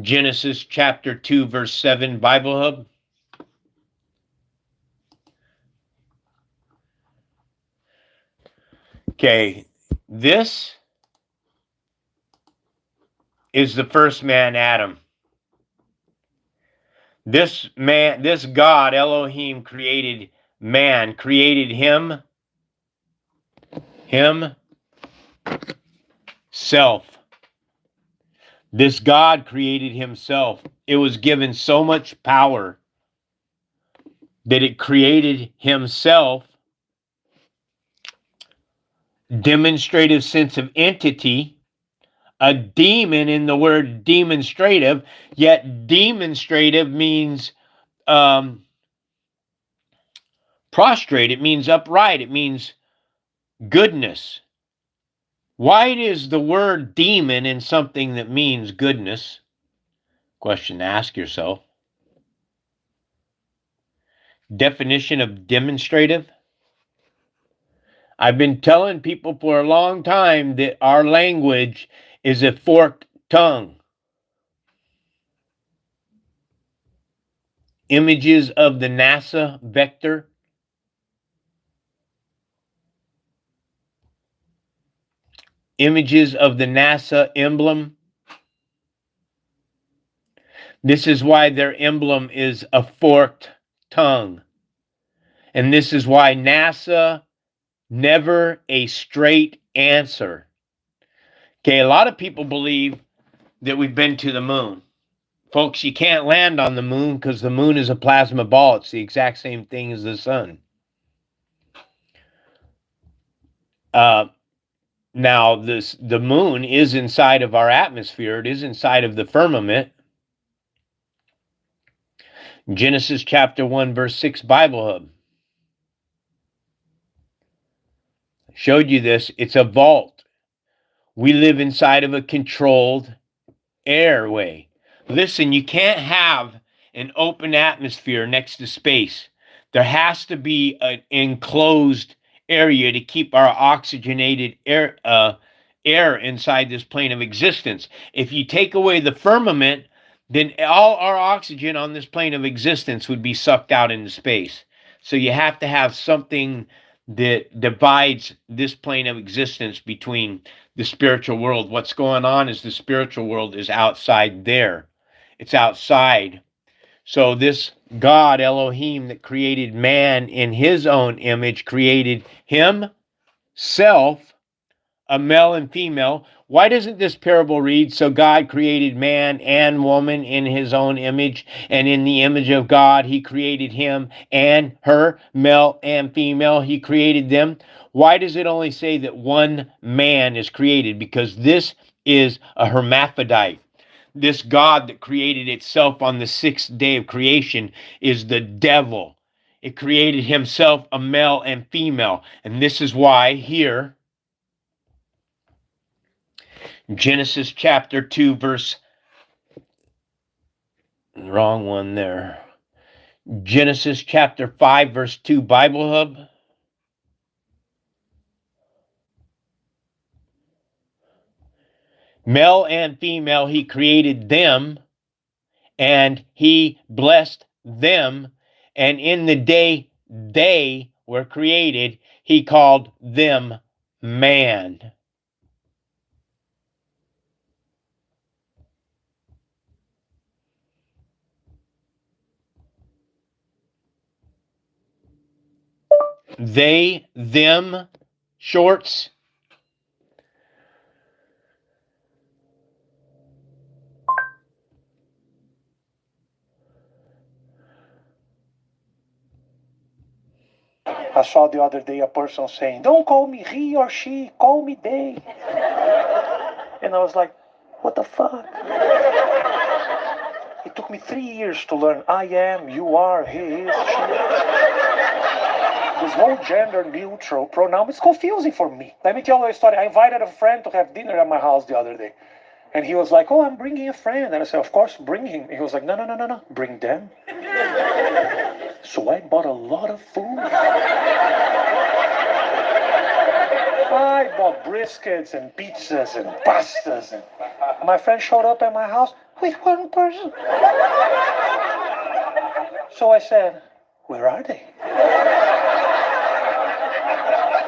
Genesis chapter 2, verse 7. Bible Hub. Okay, this is the first man, Adam. This man, this God, Elohim, created man, created himself. This God created himself. It was given so much power that it created himself. Demonstrative sense of entity. A demon in the word demonstrative, yet demonstrative means prostrate. It means upright. It means goodness. Why is the word demon in something that means goodness? Question to ask yourself. Definition of demonstrative. I've been telling people for a long time that our language is a forked tongue. Images of the NASA vector. Images of the NASA emblem. This is why their emblem is a forked tongue. And this is why NASA, never a straight answer. Okay, a lot of people believe that we've been to the moon. Folks, you can't land on the moon because the moon is a plasma ball. It's the exact same thing as the sun. Now, the moon is inside of our atmosphere. It is inside of the firmament. Genesis chapter 1, verse 6, Bible Hub. Showed you this. It's a vault. We live inside of a controlled airway. Listen, you can't have an open atmosphere next to space. There has to be an enclosed area to keep our oxygenated air inside this plane of existence. If you take away the firmament, then all our oxygen on this plane of existence would be sucked out into space. So you have to have something that divides this plane of existence between the spiritual world. What's going on is the spiritual world is outside there. It's outside. So this God, Elohim, that created man in his own image, created himself, a male and female. Why doesn't this parable read, so God created man and woman in his own image, and in the image of God he created him and her, male and female, he created them? Why does it only say that one man is created? Because this is a hermaphrodite. This God that created itself on the 6th day of creation is the devil. It created himself a male and female. And this is why here Genesis chapter 2, verse... Wrong one there. Genesis chapter 5, verse 2, Bible Hub. Male and female, he created them, and he blessed them. And in the day they were created, he called them man. They, them, shorts. I saw the other day a person saying, "Don't call me he or she, call me they." And I was like, what the fuck? It took me 3 years to learn I am, you are, he is, she is. This whole gender neutral pronoun is confusing for me. Let me tell you a story. I invited a friend to have dinner at my house the other day. And he was like, "Oh, I'm bringing a friend." And I said, "Of course, bring him." And he was like, "No, no, no, no, no, bring them." So I bought a lot of food. I bought briskets and pizzas and pastas. And my friend showed up at my house with one person. So I said, "Where are they?"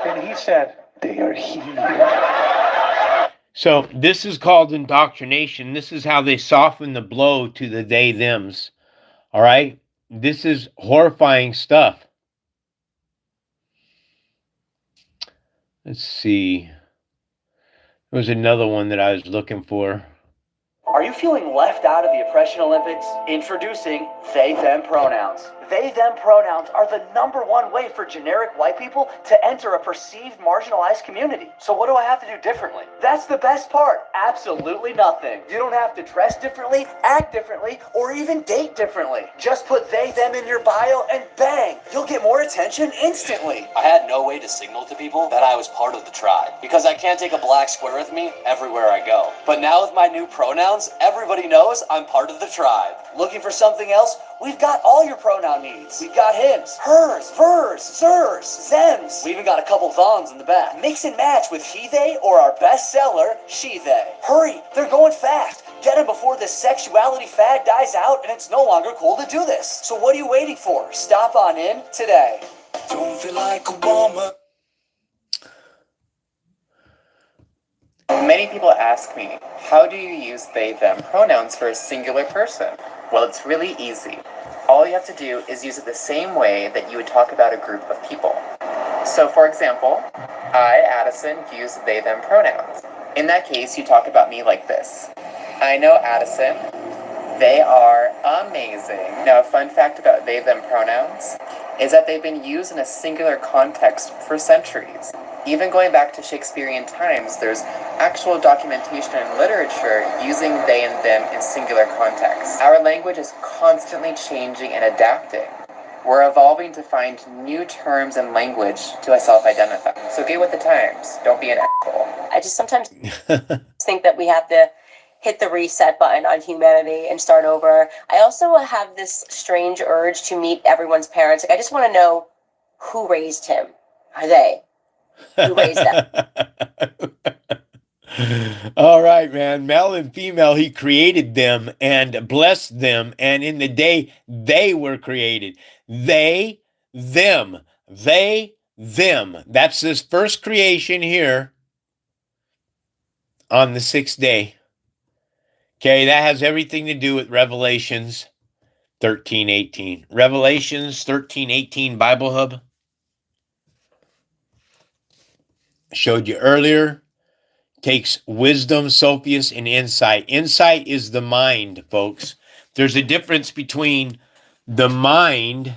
And he said, "They are here." So this is called indoctrination. This is how they soften the blow to the they, thems. All right? This is horrifying stuff. Let's see. There was another one that I was looking for. Are you feeling left out of the Oppression Olympics? Introducing they-them pronouns. They-them pronouns are the #1 way for generic white people to enter a perceived marginalized community. So what do I have to do differently? That's the best part. Absolutely nothing. You don't have to dress differently, act differently, or even date differently. Just put they-them in your bio and bang, you'll get more attention instantly. I had no way to signal to people that I was part of the tribe, because I can't take a black square with me everywhere I go. But now with my new pronouns, everybody knows I'm part of the tribe. Looking for something else? We've got all your pronoun needs. We've got hims, hers, vers, zers, zems. We even got a couple thons in the back. Mix and match with he, they, or our bestseller, she, they. Hurry, they're going fast. Get them before this sexuality fad dies out and it's no longer cool to do this. So what are you waiting for? Stop on in today. Don't feel like a woman. Many people ask me, how do you use they, them pronouns for a singular person? Well, it's really easy. All you have to do is use it the same way that you would talk about a group of people. So, for example, I, Addison, use they, them pronouns. In that case, you talk about me like this. I know Addison. They are amazing. Now, a fun fact about they, them pronouns is that they've been used in a singular context for centuries. Even going back to Shakespearean times, there's actual documentation and literature using they and them in singular contexts. Our language is constantly changing and adapting. We're evolving to find new terms and language to self-identify. So get with the times. Don't be an asshole. I just sometimes think that we have to hit the reset button on humanity and start over. I also have this strange urge to meet everyone's parents. Like, I just want to know who raised him. Are they? Who raised them? All right, man. Male and female, he created them and blessed them. And in the day they were created, they, them, they, them. That's this first creation here on the 6th day. Okay, that has everything to do with Revelations 13:18. Revelations 13:18 Bible Hub. Showed you earlier. Takes wisdom, Sophius, and insight. Insight is the mind, folks. There's a difference between the mind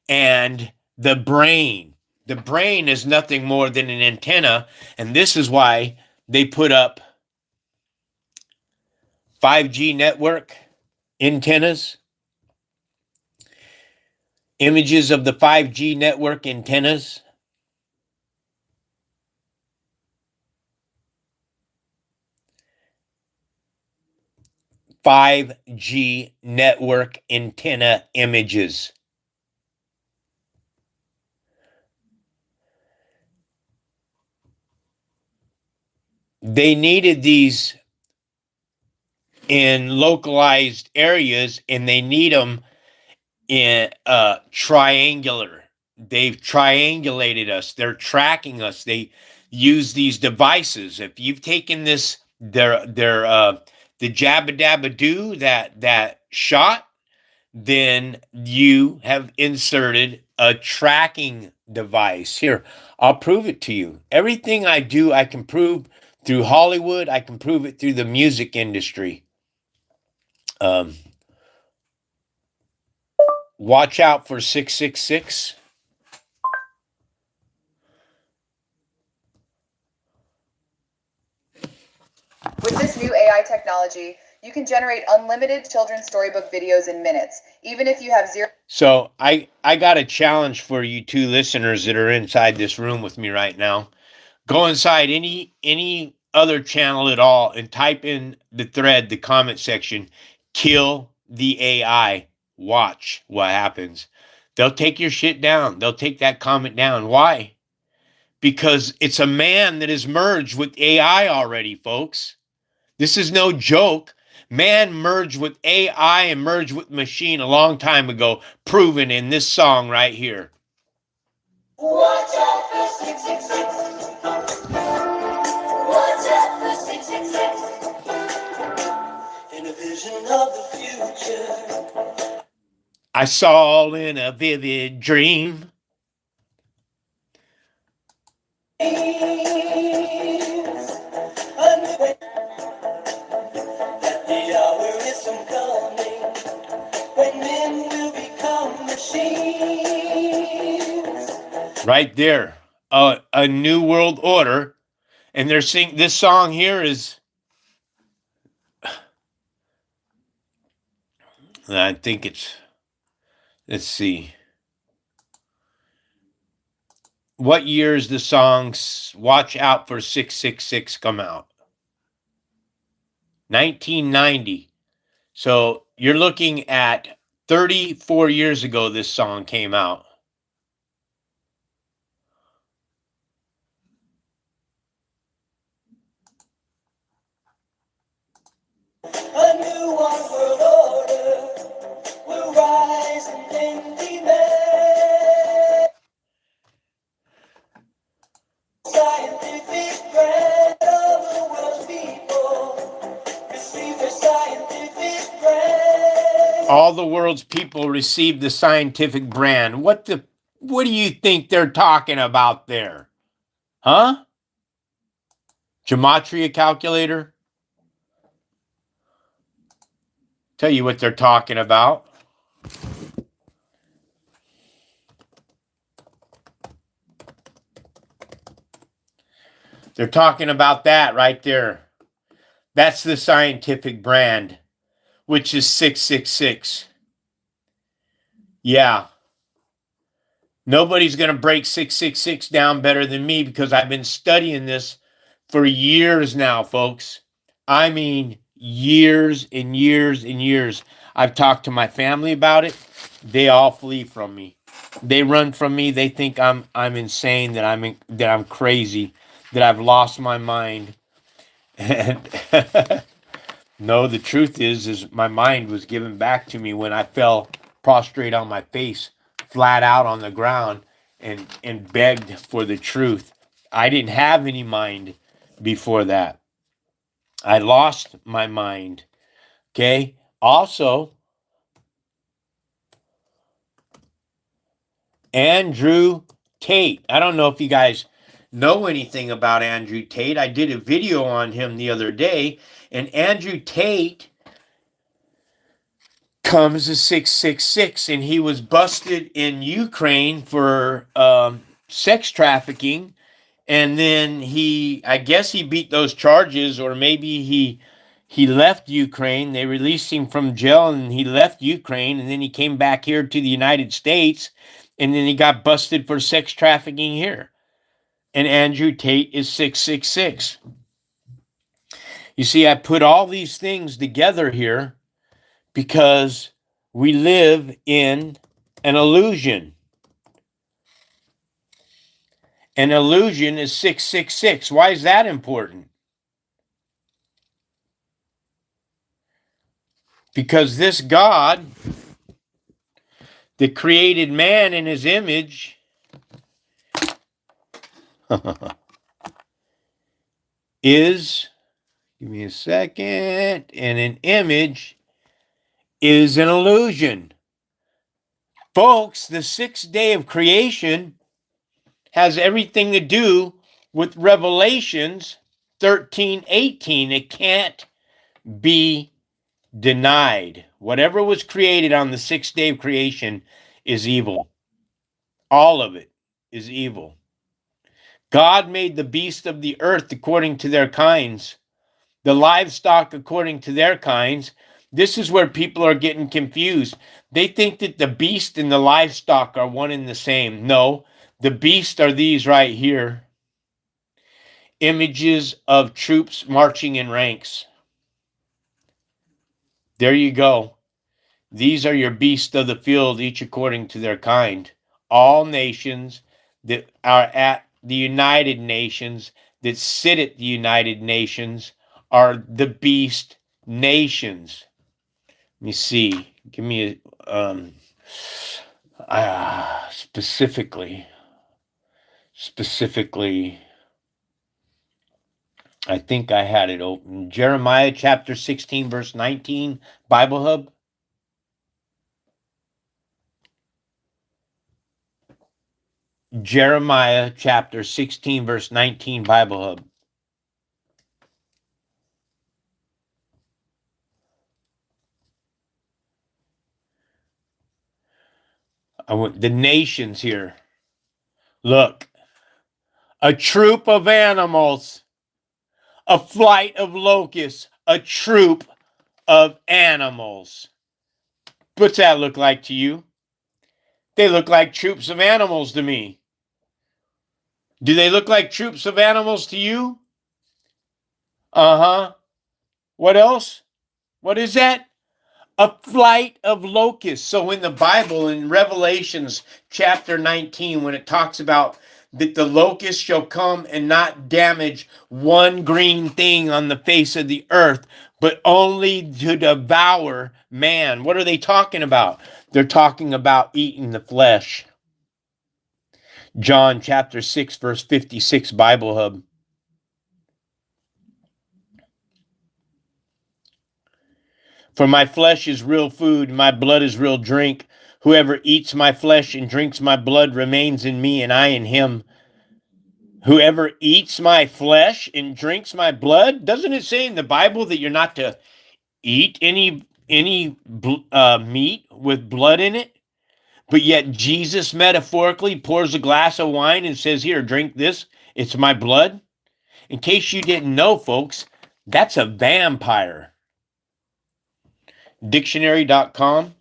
and the brain. The brain is nothing more than an antenna, and this is why they put up 5G network antennas, images of the 5G network antennas. 5G network antenna images. They needed these in localized areas, and they need them in triangular. They've triangulated us. They're tracking us. They use these devices. If you've taken this, the jabba dabba do that shot, then you have inserted a tracking device. Here, I'll prove it to you. Everything I do, I can prove through Hollywood. I can prove it through the music industry. Watch out for 666. With this new AI technology, you can generate unlimited children's storybook videos in minutes, even if you have zero. So I got a challenge for you two listeners that are inside this room with me right now. Go inside any other channel at all and type in the thread, the comment section, kill the AI. Watch what happens. They'll take your shit down. They'll take that comment down. Why? Because it's a man that is merged with AI already, folks. This is no joke. Man merged with AI and merged with machine a long time ago, proven in this song right here. Watch out for 666. Watch out for 666. In a vision of the future. I saw in a vivid dream. Right there, a new world order, and they're singing this song here is. I think it's. Let's see. What year is the song "Watch Out for 666" come out? 1990. So you're looking at 34 years ago. This song came out. A new one world order will rise and demand. Scientific brand of the world's people receive their scientific brand. All the world's people receive the scientific brand. What do you think they're talking about there? Huh? Gematria calculator? Tell you what they're talking about. They're talking about that right there. That's the scientific brand, which is 666. Yeah. Nobody's going to break 666 down better than me because I've been studying this for years now, folks. I mean, years and years and years. I've talked to my family about it. They all flee from me. They run from me. They think I'm insane, that I'm crazy, that I've lost my mind. And no, the truth is my mind was given back to me when I fell prostrate on my face, flat out on the ground, and begged for the truth. I didn't have any mind before that. I lost my mind. Okay? Also, Andrew Tate. I don't know if you guys know anything about Andrew Tate. I did a video on him the other day, and Andrew Tate comes to 666, and he was busted in Ukraine for sex trafficking, and then I guess he beat those charges, or maybe he left Ukraine. They released him from jail, and he left Ukraine, and then he came back here to the United States, and then he got busted for sex trafficking here. And Andrew Tate is 666. You see, I put all these things together here because we live in an illusion. An illusion is 666. Why is that important? Because this God that created man in his image is, give me a second, and an image is an illusion. Folks, the sixth day of creation has everything to do with Revelations 13:18. It can't be denied. Whatever was created on the sixth day of creation is evil. All of it is evil. God made the beasts of the earth according to their kinds, the livestock according to their kinds. This is where people are getting confused. They think that the beast and the livestock are one and the same. No, the beast are these right here. Images of troops marching in ranks. There you go. These are your beasts of the field, each according to their kind. All nations that are at the United Nations, that sit at the United Nations, are the beast nations. Let me see. Give me a specifically, I think I had it open. Jeremiah chapter 16, verse 19, Bible Hub. Jeremiah chapter 16, verse 19, Bible Hub. I want the nations here. Look, a troop of animals, a flight of locusts, a troop of animals. What's that look like to you? They look like troops of animals to me. Do they look like troops of animals to you? Uh-huh. What else? What is that? A flight of locusts. So in the Bible, in Revelations chapter 19, when it talks about that the locusts shall come and not damage one green thing on the face of the earth, but only to devour man. What are they talking about? They're talking about eating the flesh. John chapter 6, verse 56, Bible Hub. For my flesh is real food, my blood is real drink. Whoever eats my flesh and drinks my blood remains in me, and I in him. Whoever eats my flesh and drinks my blood, doesn't it say in the Bible that you're not to eat any meat with blood in it? But yet Jesus metaphorically pours a glass of wine and says, here, drink this. It's my blood. In case you didn't know, folks, that's a vampire. Dictionary.com.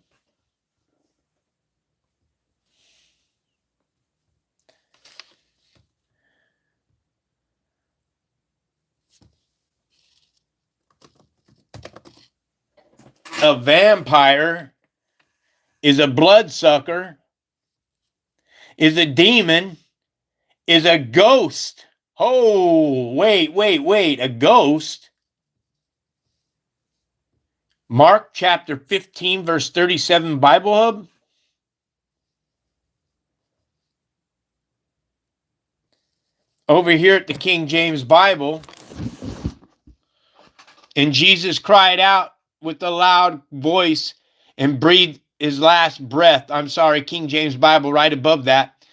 A vampire is a bloodsucker, is a demon, is a ghost. Oh, wait, a ghost. Mark chapter 15, verse 37, Bible Hub. Over here at the King James Bible, and Jesus cried out with a loud voice and breathed his last breath. I'm sorry, King James Bible, right above that.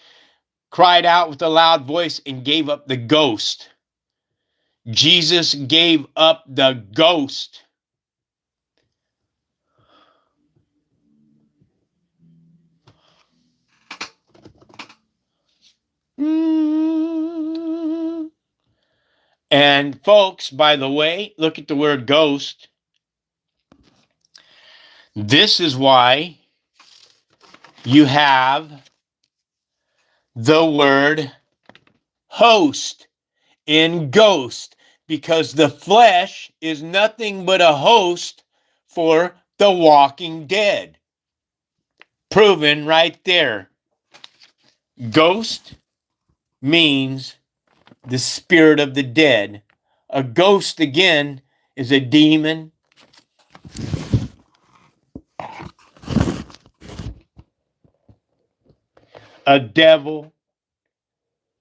Cried out with a loud voice and gave up the ghost. Jesus gave up the ghost. And folks, by the way, look at the word ghost. This is why you have the word host in ghost. because the flesh is nothing but a host for the walking dead. Proven right there. Ghost means the spirit of the dead. A ghost, again, is a demon. A devil.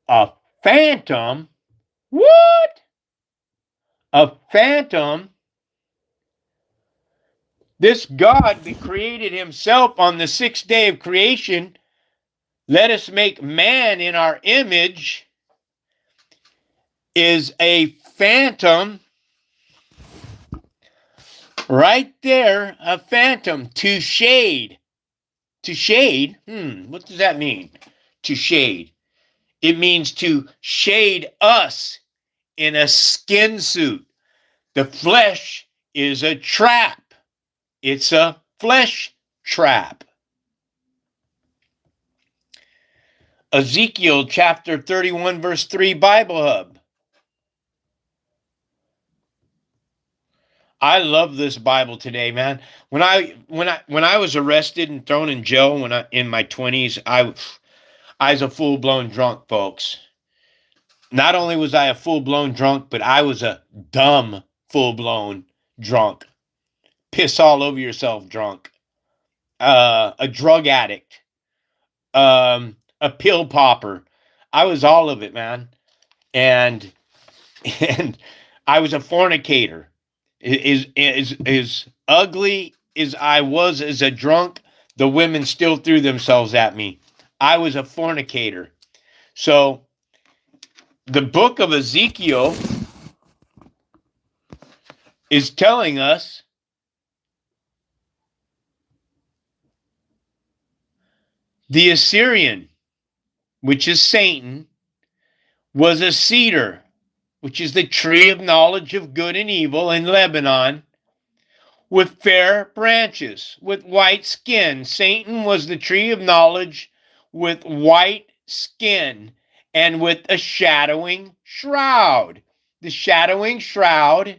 A phantom. What? A phantom. This God that created himself on the sixth day of creation, let us make man in our image, is a phantom. Right there, a phantom. To shade. To shade? What does that mean? To shade. It means to shade us in a skin suit. The flesh is a trap. It's a flesh trap. Ezekiel chapter 31 verse 3 Bible Hub. I love this Bible today, man. When I was arrested and thrown in jail in my 20s, I was a full-blown drunk, folks. Not only was I a full-blown drunk, but I was a dumb full-blown drunk. Piss all over yourself drunk. A drug addict. A pill popper. I was all of it, man. And I was a fornicator. As ugly as I was as a drunk, the women still threw themselves at me. I was a fornicator. So the book of Ezekiel is telling us the Assyrian, which is Satan, was a cedar, which is the tree of knowledge of good and evil in Lebanon, with fair branches, with white skin. Satan was the tree of knowledge with white skin and with a shadowing shroud. The shadowing shroud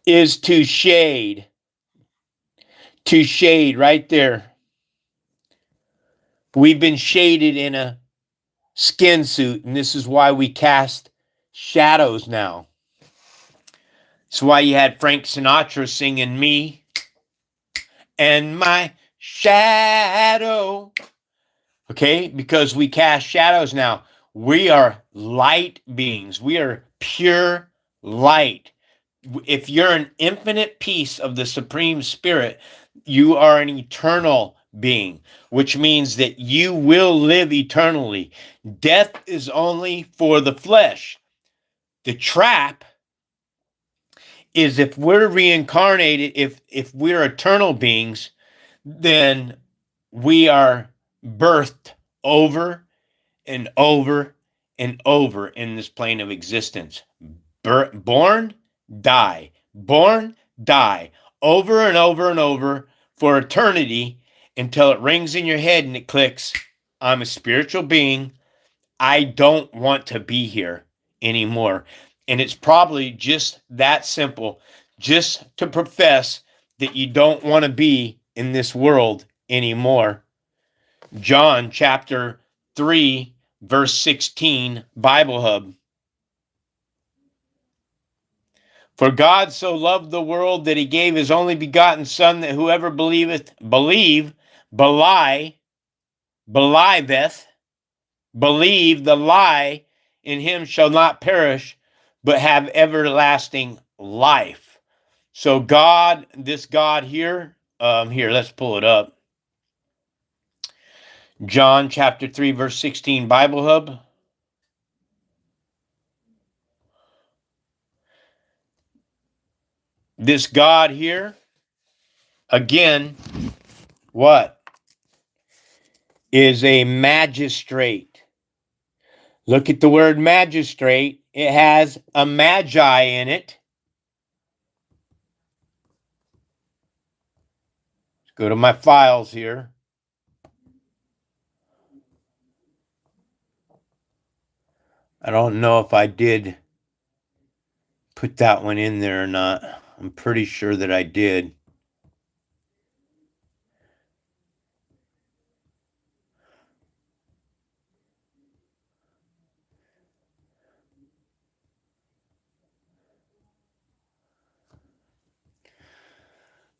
is to shade. To shade right there. We've been shaded in a skin suit, and this is why we cast shadows now. It's why you had Frank Sinatra singing Me and My Shadow. Okay? Because we cast shadows now. We are light beings. We are pure light. If you're an infinite piece of the Supreme Spirit, you are an eternal being, which means that you will live eternally. Death is only for the flesh. The trap is if we're reincarnated, if we're eternal beings, then we are birthed over and over and over in this plane of existence. Born, die. Born, die. Over and over and over for eternity until it rings in your head and it clicks. I'm a spiritual being. I don't want to be here anymore. And it's probably just that simple, just to profess that you don't want to be in this world anymore. John chapter 3, verse 16, Bible Hub. For God so loved the world that he gave his only begotten Son, that whoever believeth, believe the lie in him shall not perish, but have everlasting life. So God, this God here, let's pull it up. John chapter 3, verse 16, Bible Hub. This God here, again, what? Is a magistrate. Look at the word magistrate. It has a magi in it. Go to my files here. I don't know if I did put that one in there or not. I'm pretty sure that I did.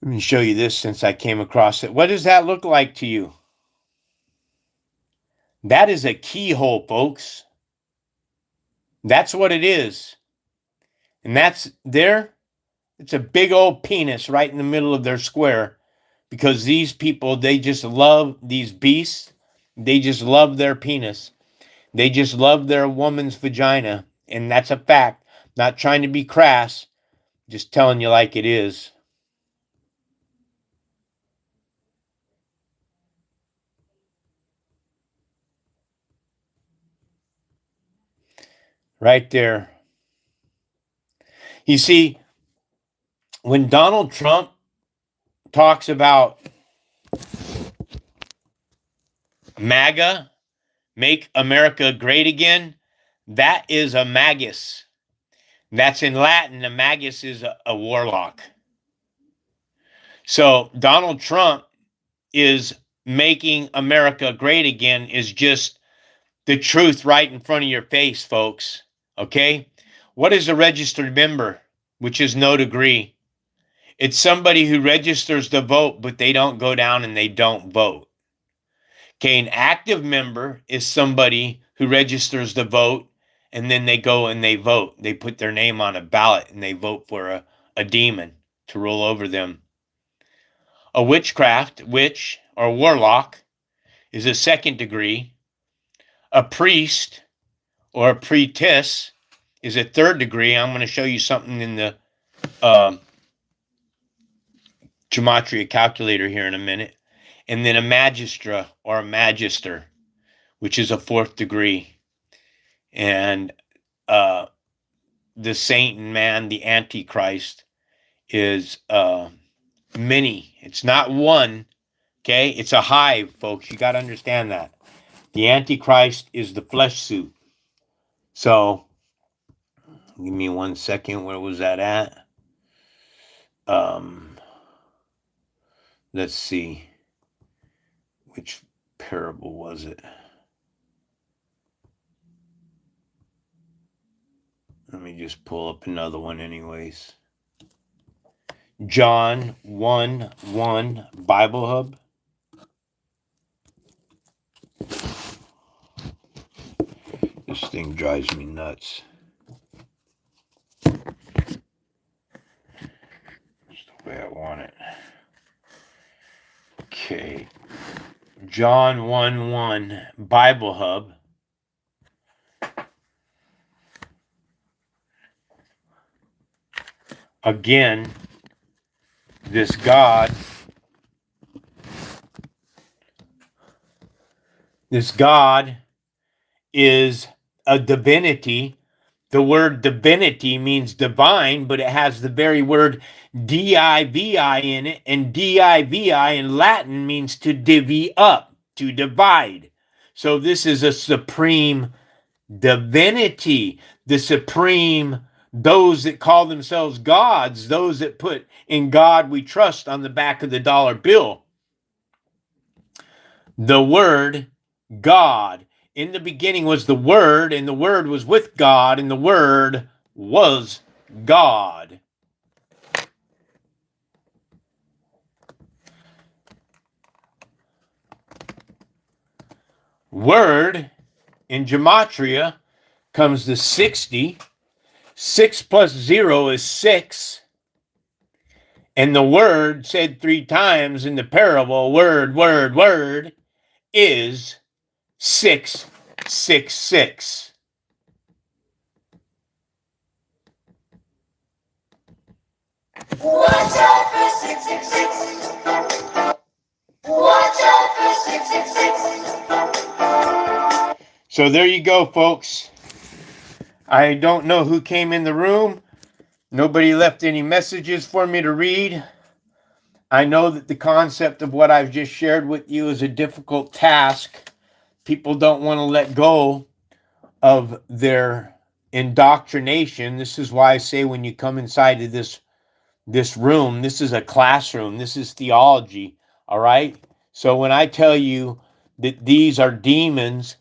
Let me show you this since I came across it. What does that look like to you? That is a keyhole, folks. That's what it is. And that's there. It's a big old penis right in the middle of their square, because these people, they just love these beasts. They just love their penis. They just love their woman's vagina. And that's a fact. Not trying to be crass, just telling you like it is. Right there. You see, when Donald Trump talks about MAGA, make America great again, that is a magus. That's in Latin. A magus is a warlock. So Donald Trump is making America great again is just the truth right in front of your face, folks. Okay? What is a registered member, which is no degree? It's somebody who registers to vote, but they don't go down and they don't vote. Okay, an active member is somebody who registers to vote and then they go and they vote. They put their name on a ballot and they vote for a demon to rule over them. A witch or warlock is a second degree. A priest or a priestess is a third degree. I'm going to show you something in the gematria calculator here in a minute. And then a magistra or a magister, which is a fourth degree. And the saint and man, the Antichrist, is many. It's not one, okay? It's a hive, folks. You got to understand that. The Antichrist is the flesh suit. So, give me 1 second. Where was that at? Let's see. Which parable was it? Let me just pull up another one anyways. John 1:1 Bible Hub. This thing drives me nuts. It's the way I want it. Okay. John 1:1 Bible Hub. Again, this God is a divinity. The word divinity means divine, but it has the very word divi in it, and divi in Latin means to divvy up, to divide. So this is a supreme divinity, the supreme, those that call themselves gods, those that put "In God We Trust" on the back of the dollar bill. The word God. In the beginning was the Word, and the Word was with God, and the Word was God. Word in gematria comes to 60. 6 plus 0 is 6. And the word said 3 times in the parable, word, is 666. Watch out for 666. Watch out for 666. So there you go, folks. I don't know who came in the room. Nobody left any messages for me to read. I know that the concept of what I've just shared with you is a difficult task. People don't want to let go of their indoctrination. This is why I say when you come inside of this room, this is a classroom. This is theology. All right. So when I tell you that these are demons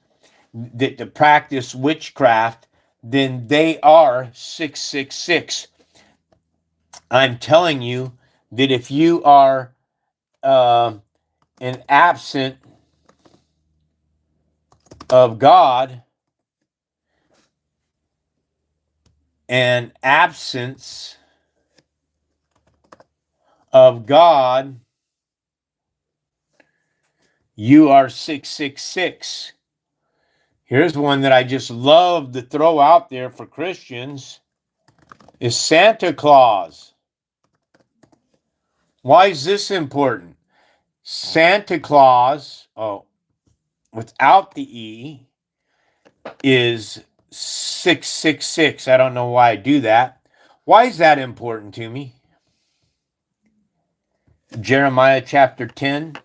that to practice witchcraft, then they are 666. I'm telling you that if you are an absent of God, an absence of God, you are 666. Here's one that I just love to throw out there for Christians is Santa Claus. Why is this important? Santa Claus, without the E, is 666. I don't know why I do that. Why is that important to me? Jeremiah chapter 10.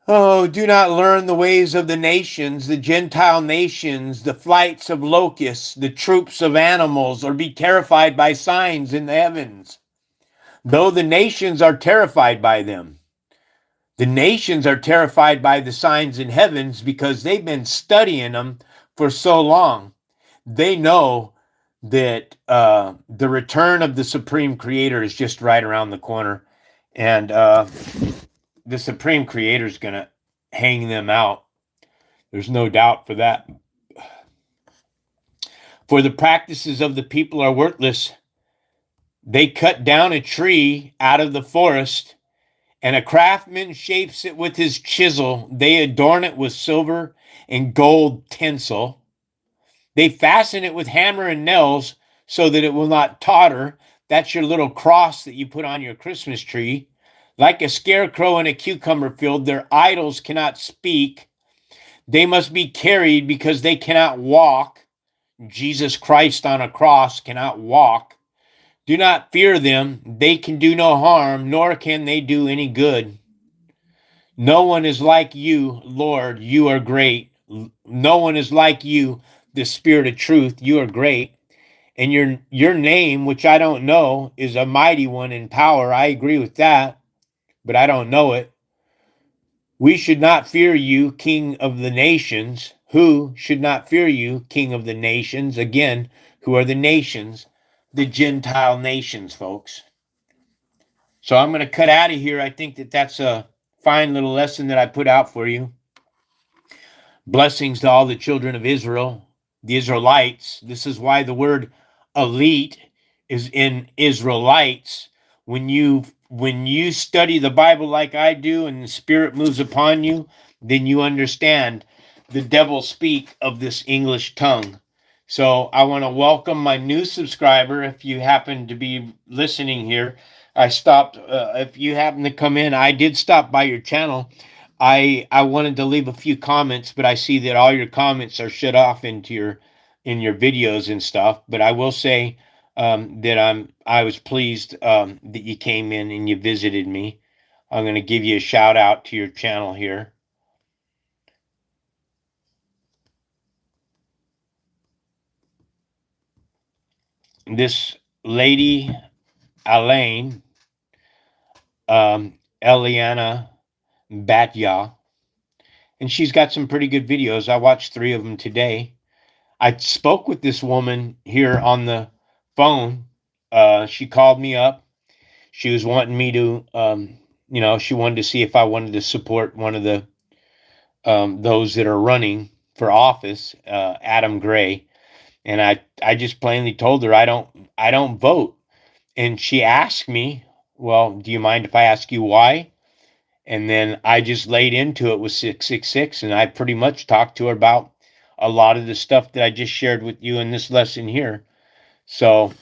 Oh, do not learn the ways of the nations, the Gentile nations, the flights of locusts, the troops of animals, or be terrified by signs in the heavens. Though the nations are terrified by them. The nations are terrified by the signs in heavens because they've been studying them for so long. They know that the return of the Supreme Creator is just right around the corner. And the Supreme Creator is going to hang them out. There's no doubt for that. For the practices of the people are worthless. They cut down a tree out of the forest, and a craftsman shapes it with his chisel. They adorn it with silver and gold tinsel. They fasten it with hammer and nails so that it will not totter. That's your little cross that you put on your Christmas tree. Like a scarecrow in a cucumber field, their idols cannot speak. They must be carried because they cannot walk. Jesus Christ on a cross cannot walk. Do not fear them. They can do no harm, nor can they do any good. No one is like you, Lord. You are great. No one is like you, the Spirit of truth. You are great. And your name, which I don't know, is a mighty one in power. I agree with that, but I don't know it. We should not fear you, King of the nations. Who should not fear you, King of the nations? Again, who are the nations? The Gentile nations, folks. So I'm going to cut out of here. I think that that's a fine little lesson that I put out for you. Blessings to all the children of Israel, the Israelites. This is why the word elite is in Israelites. When you study the Bible like I do and the Spirit moves upon you, then you understand the devil speak of this English tongue. So I want to welcome my new subscriber. If you happen to be listening here, I stopped. If you happen to come in, I did stop by your channel. I wanted to leave a few comments, but I see that all your comments are shut off in your videos and stuff. But I will say that I was pleased that you came in and you visited me. I'm going to give you a shout out to your channel here. This lady, Elaine, Eliana Batya, and she's got some pretty good videos. I watched 3 of them today. I spoke with this woman here on the phone. She called me up. She was wanting me to, she wanted to see if I wanted to support one of the those that are running for office, Adam Gray. And I just plainly told her I don't vote. And she asked me, well, do you mind if I ask you why? And then I just laid into it with 666, and I pretty much talked to her about a lot of the stuff that I just shared with you in this lesson here. So,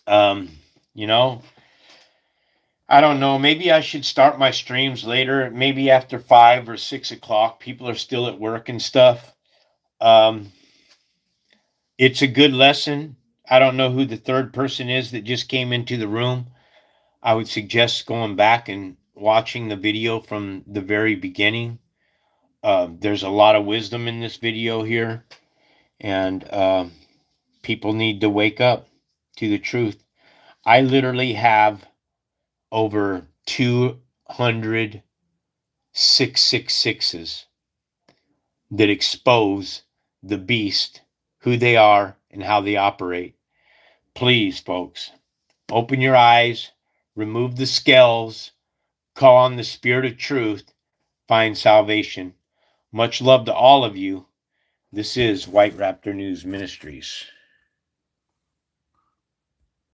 I don't know. Maybe I should start my streams later, maybe after 5 or 6 o'clock. People are still at work and stuff. It's a good lesson. I don't know who the third person is that just came into the room. I would suggest going back and watching the video from the very beginning. There's a lot of wisdom in this video here, and people need to wake up to the truth. I literally have over 200 666s that expose the beast, who they are, and how they operate. Please, folks, open your eyes, remove the scales, call on the Spirit of truth, find salvation. Much love to all of you. This is White Raptor News Ministries.